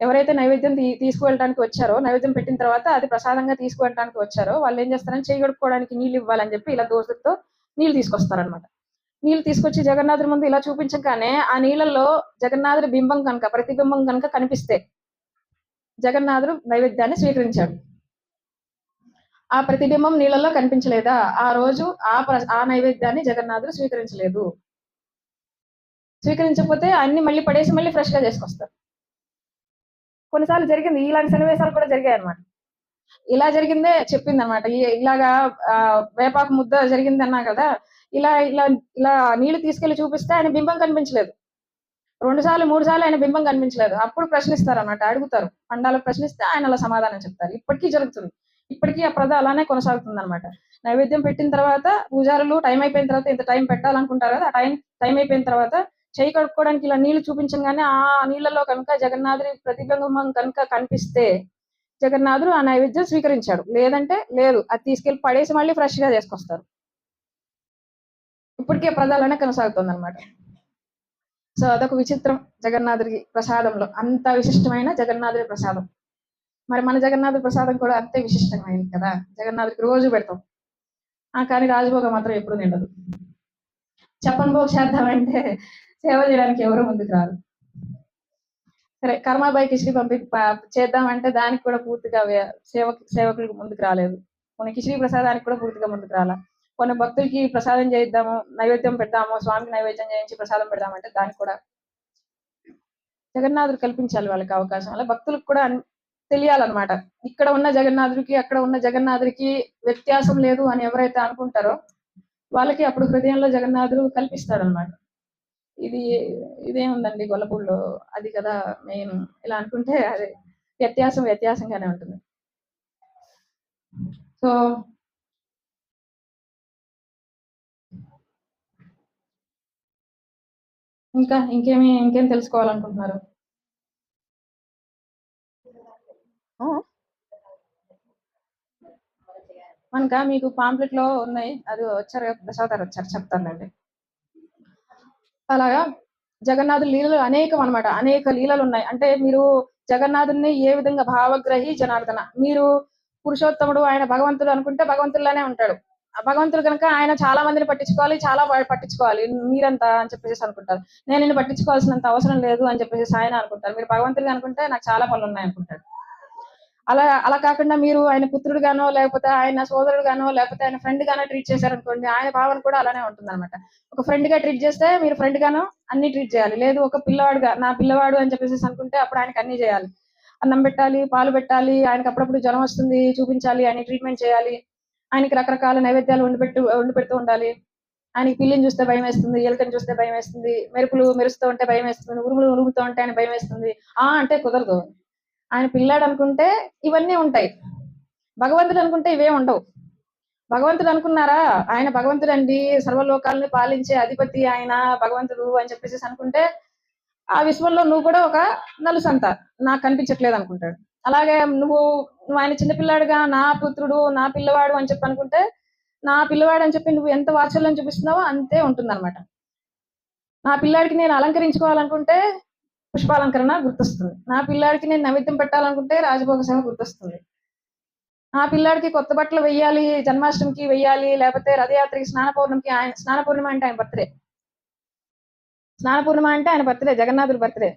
ఎవరైతే నైవేద్యం తీసుకువెళ్ళడానికి వచ్చారో నైవేద్యం పెట్టిన తర్వాత అది ప్రసాదంగా తీసుకువెళ్ళడానికి వచ్చారో వాళ్ళు ఏం చేస్తారంటే చేయి కడుక్కోవడానికి నీళ్ళు ఇవ్వాలని చెప్పి ఇలా దోసెతో నీళ్ళు తీసుకొస్తారనమాట. నీళ్ళు తీసుకొచ్చి జగన్నాథుడి ముందు ఇలా చూపించగానే ఆ నీళ్ళల్లో జగన్నాథుడి బింబం కనుక ప్రతిబింబం కనుక కనిపిస్తే జగన్నాథుడు నైవేద్యాన్ని స్వీకరించాడు. ఆ ప్రతిబింబం నీళ్ళల్లో కనిపించలేదా ఆ రోజు ఆ నైవేద్యాన్ని జగన్నాథుడు స్వీకరించలేదు. స్వీకరించకపోతే అన్ని మళ్ళీ పడేసి మళ్ళీ ఫ్రెష్ గా చేసుకొస్తారు. కొన్నిసార్లు జరిగింది ఇలాంటి సన్నివేశాలు కూడా జరిగాయి అనమాట. ఇలా జరిగిందే చెప్పిందనమాట. ఇలాగా వేపాకు ముద్ద జరిగింది అన్నా కదా! ఇలా ఇలా ఇలా నీళ్లు తీసుకెళ్లి చూపిస్తే ఆయన బింబం కనిపించలేదు. 2 సార్లు, 3 సార్లు ఆయన బింబం కనిపించలేదు. అప్పుడు ప్రశ్నిస్తారన్నమాట. అడుగుతారు. పండాలకు ప్రశ్నిస్తే ఆయన అలా సమాధానం చెప్తారు. ఇప్పటికీ జరుగుతుంది. ఇప్పటికీ ఆ ప్రథ అలానే కొనసాగుతుందన్నమాట. నైవేద్యం పెట్టిన తర్వాత పూజారులు టైం అయిపోయిన తర్వాత ఇంత టైం పెట్టాలనుకుంటారు కదా! ఆ టైం అయిపోయిన తర్వాత చెయ్యి కడుక్కోవడానికి ఇలా నీళ్లు చూపించంగానే ఆ నీళ్లలో కనుక జగన్నాథుడి ప్రతిబింబం కనుక కనిపిస్తే జగన్నాథుడు ఆ నైవేద్యం స్వీకరించాడు. లేదంటే లేదు. అది తీసుకెళ్ళి పడేసి మళ్ళీ ఫ్రెష్‌గా చేసుకొస్తారు. ఇప్పటికీ ఆ ప్రథ అలానే కొనసాగుతుందన్నమాట. సో అదొక విచిత్రం జగన్నాథుడికి ప్రసాదంలో, అంత విశిష్టమైన జగన్నాథుడి ప్రసాదం. మరి మన జగన్నాథుడి ప్రసాదం కూడా అంతే విశిష్టమైనది కదా, జగన్నాథుడికి రోజు పెడతాం. కానీ రాజభోగం మాత్రం ఎప్పుడు నిండదు. చెప్పని భోగ చేద్దామంటే సేవ చేయడానికి ఎవరు ముందుకు రారు. సరే కర్మాబాయి కిచిడి చేద్దామంటే దానికి కూడా పూర్తిగా సేవకులకు ముందుకు రాలేదు. కొన్ని కిచిడి ప్రసాదానికి కూడా పూర్తిగా ముందుకు రాలా. కొన్ని భక్తులకి ప్రసాదం చేయిద్దాము, నైవేద్యం పెడదాము, స్వామికి నైవేద్యం చేయించి ప్రసాదం పెడదామంటే దానికి కూడా జగన్నాథుడు కల్పించాలి వాళ్ళకి అవకాశం. అలా భక్తులకు కూడా తెలియాలన్నమాట. ఇక్కడ ఉన్న జగన్నాథుడికి అక్కడ ఉన్న జగన్నాథుడికి వ్యత్యాసం లేదు అని ఎవరైతే అనుకుంటారో వాళ్ళకి అప్పుడు హృదయంలో జగన్నాథుడు కల్పిస్తాడు అనమాట. ఇదేముందండి గొల్లపూడిలో అది కదా మెయిన్, ఇలా అనుకుంటే అది వ్యత్యాసంగానే ఉంటుంది. సో ఇంకేం తెలుసుకోవాలనుకుంటున్నారు? మీకు పాంప్లెట్ లో ఉన్నాయి, అది వచ్చారు దశావతారు వచ్చారు, చెప్తానండి. అలాగా జగన్నాథుడి లీలలు అనేకం అనమాట, అనేక లీలలు ఉన్నాయి. అంటే మీరు జగన్నాథుడిని ఏ విధంగా భావగ్రహి జనార్దన, మీరు పురుషోత్తముడు ఆయన భగవంతుడు అనుకుంటే భగవంతుల్లానే ఉంటాడు. ఆ భగవంతుడు కనుక ఆయన చాలా మందిని పట్టించుకోవాలి, చాలా పట్టించుకోవాలి, మీరంతా అని చెప్పేసి అనుకుంటారు. నేను నిన్ను పట్టించుకోవాల్సినంత అవసరం లేదు అని చెప్పేసి ఆయన అనుకుంటారు. మీరు భగవంతుడిగా అనుకుంటే నాకు చాలా పనులు ఉన్నాయి అనుకుంటాడు. అలా కాకుండా మీరు ఆయన పుత్రుడు గానో లేకపోతే ఆయన సోదరుడు గానో లేకపోతే ఆయన ఫ్రెండ్ గానో ట్రీట్ చేశారనుకోండి, ఆయన భావన కూడా అలానే ఉంటుంది అనమాట. ఒక ఫ్రెండ్ గా ట్రీట్ చేస్తే మీరు ఫ్రెండ్ గానో అన్ని ట్రీట్ చేయాలి. లేదు ఒక పిల్లవాడుగా నా పిల్లవాడు అని చెప్పేసి అనుకుంటే అప్పుడు ఆయనకి అన్ని చేయాలి. అన్నం పెట్టాలి, పాలు పెట్టాలి, ఆయనకి అప్పుడప్పుడు జ్వరం వస్తుంది చూపించాలి, ఆయన ట్రీట్మెంట్ చేయాలి, ఆయనకి రకరకాల నైవేద్యాలు వండి పెడుతూ ఉండాలి. ఆయనకి పిల్లిని చూస్తే భయం వేస్తుంది, ఎలుకని చూస్తే భయం వేస్తుంది, మెరుపులు మెరుస్తూ ఉంటే భయం వేస్తుంది, ఉరుముతూ ఉంటే ఆయన భయం వేస్తుంది అంటే కుదరదు. ఆయన పిల్లాడు అనుకుంటే ఇవన్నీ ఉంటాయి, భగవంతుడు అనుకుంటే ఇవే ఉండవు. భగవంతుడు అనుకున్నారా, ఆయన భగవంతుడు అండి, సర్వలోకాలని పాలించే అధిపతి ఆయన భగవంతుడు అని చెప్పేసి అనుకుంటే ఆ విశ్వంలో నువ్వు కూడా ఒక నలుసంత, నాకు కనిపించట్లేదు అనుకుంటాడు. అలాగే నువ్వు ఆయన చిన్నపిల్లాడుగా నా పుత్రుడు నా పిల్లవాడు అని చెప్పి అనుకుంటే నా పిల్లవాడు అని చెప్పి నువ్వు ఎంత వాత్సల్యం చూపిస్తున్నావో అంతే ఉంటుందన్నమాట. నా పిల్లాడికి నేను అలంకరించుకోవాలనుకుంటే పుష్పాలంకరణ గుర్తొస్తుంది, నా పిల్లాడికి నేను నైవేద్యం పెట్టాలనుకుంటే రాజభోగ సేవ గుర్తొస్తుంది, నా పిల్లాడికి కొత్త బట్టలు వెయ్యాలి, జన్మాష్టమికి వెయ్యాలి, లేకపోతే రథయాత్రకి స్నానపూర్ణిమ అంటే ఆయన బర్త్డే, ఆయన బర్త్డే, జగన్నాథుడి బర్త్డే.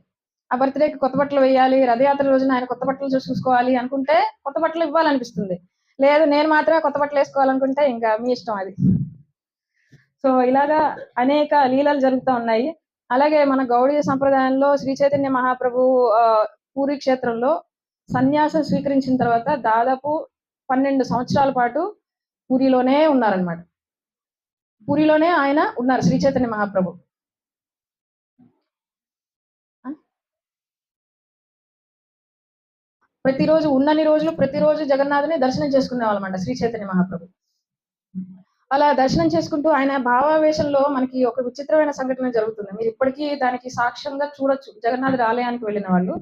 ఆ బర్త్డేకి కొత్త బట్టలు వేయాలి, రథయాత్ర రోజున ఆయన కొత్త బట్టలు చూసుకోవాలి అనుకుంటే కొత్త బట్టలు ఇవ్వాలనిపిస్తుంది. లేదు నేను మాత్రమే కొత్త బట్టలు వేసుకోవాలనుకుంటే ఇంకా మీ ఇష్టం అది. సో ఇలాగా అనేక లీలలు జరుగుతూ ఉన్నాయి. అలాగే మన గౌడీయ సంప్రదాయంలో శ్రీ చైతన్య మహాప్రభు పూరి క్షేత్రంలో సన్యాసం స్వీకరించిన తర్వాత దాదాపు 12 సంవత్సరాల పాటు పూరిలోనే ఉన్నారనమాట. పూరిలోనే ఆయన ఉన్నారు శ్రీ చైతన్య మహాప్రభు. ప్రతిరోజు ఉన్నన్ని రోజులు ప్రతిరోజు జగన్నాథుని దర్శనం చేసుకునే వాళ్ళమాట శ్రీ చైతన్య మహాప్రభు. అలా దర్శనం చేసుకుంటూ ఆయన భావావేశంలో మనకి ఒక విచిత్రమైన సంఘటన జరుగుతుంది. మీరు ఇప్పటికీ దానికి సాక్ష్యంగా చూడొచ్చు. జగన్నాథుడి ఆలయానికి వెళ్ళిన వాళ్ళు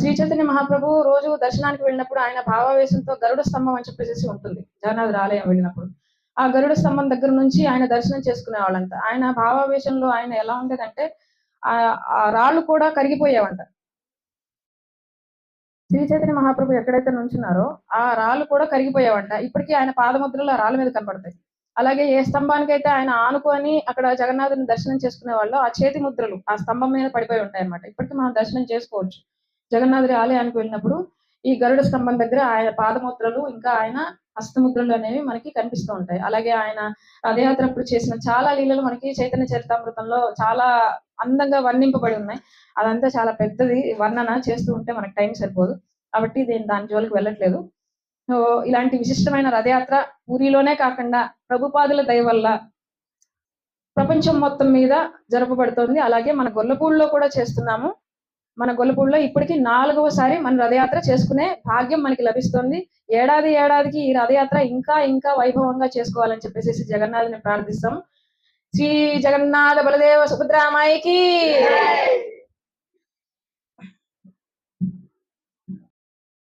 శ్రీ చైతన్య మహాప్రభు రోజు దర్శనానికి వెళ్ళినప్పుడు ఆయన భావావేశంతో గరుడ స్తంభం అని చెప్పేసి ఉంటుంది జగన్నాథుడి ఆలయం వెళ్ళినప్పుడు. ఆ గరుడ స్తంభం దగ్గర నుంచి ఆయన దర్శనం చేసుకునే వాళ్ళంతా. ఆయన భావావేశంలో ఆయన ఎలా ఉండేదంటే ఆ రాళ్ళు కూడా కరిగిపోయేవంట. శ్రీ చైతన్య మహాప్రభు ఎక్కడైతే నుంచున్నారో ఆ రాళ్ళు కూడా కరిగిపోయావంట. ఇప్పటికీ ఆయన పాదముద్రలు ఆ రాళ్ళ మీద కనపడతాయి. అలాగే ఏ స్తంభానికి అయితే ఆయన ఆనుకొని అక్కడ జగన్నాథుని దర్శనం చేసుకునే వాళ్ళు ఆ చేతి ముద్రలు ఆ స్తంభం మీద పడిపోయి ఉంటాయి అనమాట. ఇప్పటికీ మనం దర్శనం చేసుకోవచ్చు. జగన్నాథుడి ఆలయానికి వెళ్ళినప్పుడు ఈ గరుడ స్తంభం దగ్గర ఆయన పాదముద్రలు ఇంకా ఆయన హస్తముద్రలు అనేవి మనకి కనిపిస్తూ ఉంటాయి. అలాగే ఆయన రథయాత్ర అప్పుడు చేసిన చాలా లీలలు మనకి చైతన్య చరితామృతంలో చాలా అందంగా వర్ణింపబడి ఉన్నాయి. అదంతా చాలా పెద్దది, వర్ణన చేస్తూ ఉంటే మనకు టైం సరిపోదు కాబట్టి దాని జోలికి వెళ్ళట్లేదు. సో ఇలాంటి విశిష్టమైన రథయాత్ర పూరిలోనే కాకుండా ప్రభుపాదుల దయ వల్ల ప్రపంచం మొత్తం మీద జరపబడుతోంది. అలాగే మన గొల్లపూడిలో కూడా చేస్తున్నాము. మన గొల్లపూడిలో ఇప్పటికి 4వసారి మన రథయాత్ర చేసుకునే భాగ్యం మనకి లభిస్తుంది. ఏడాదికి ఈ రథయాత్ర ఇంకా ఇంకా వైభవంగా చేసుకోవాలని చెప్పేసి జగన్నాథుని ప్రార్థిస్తాం. శ్రీ జగన్నాథ బలదేవ సుభద్రామాయికి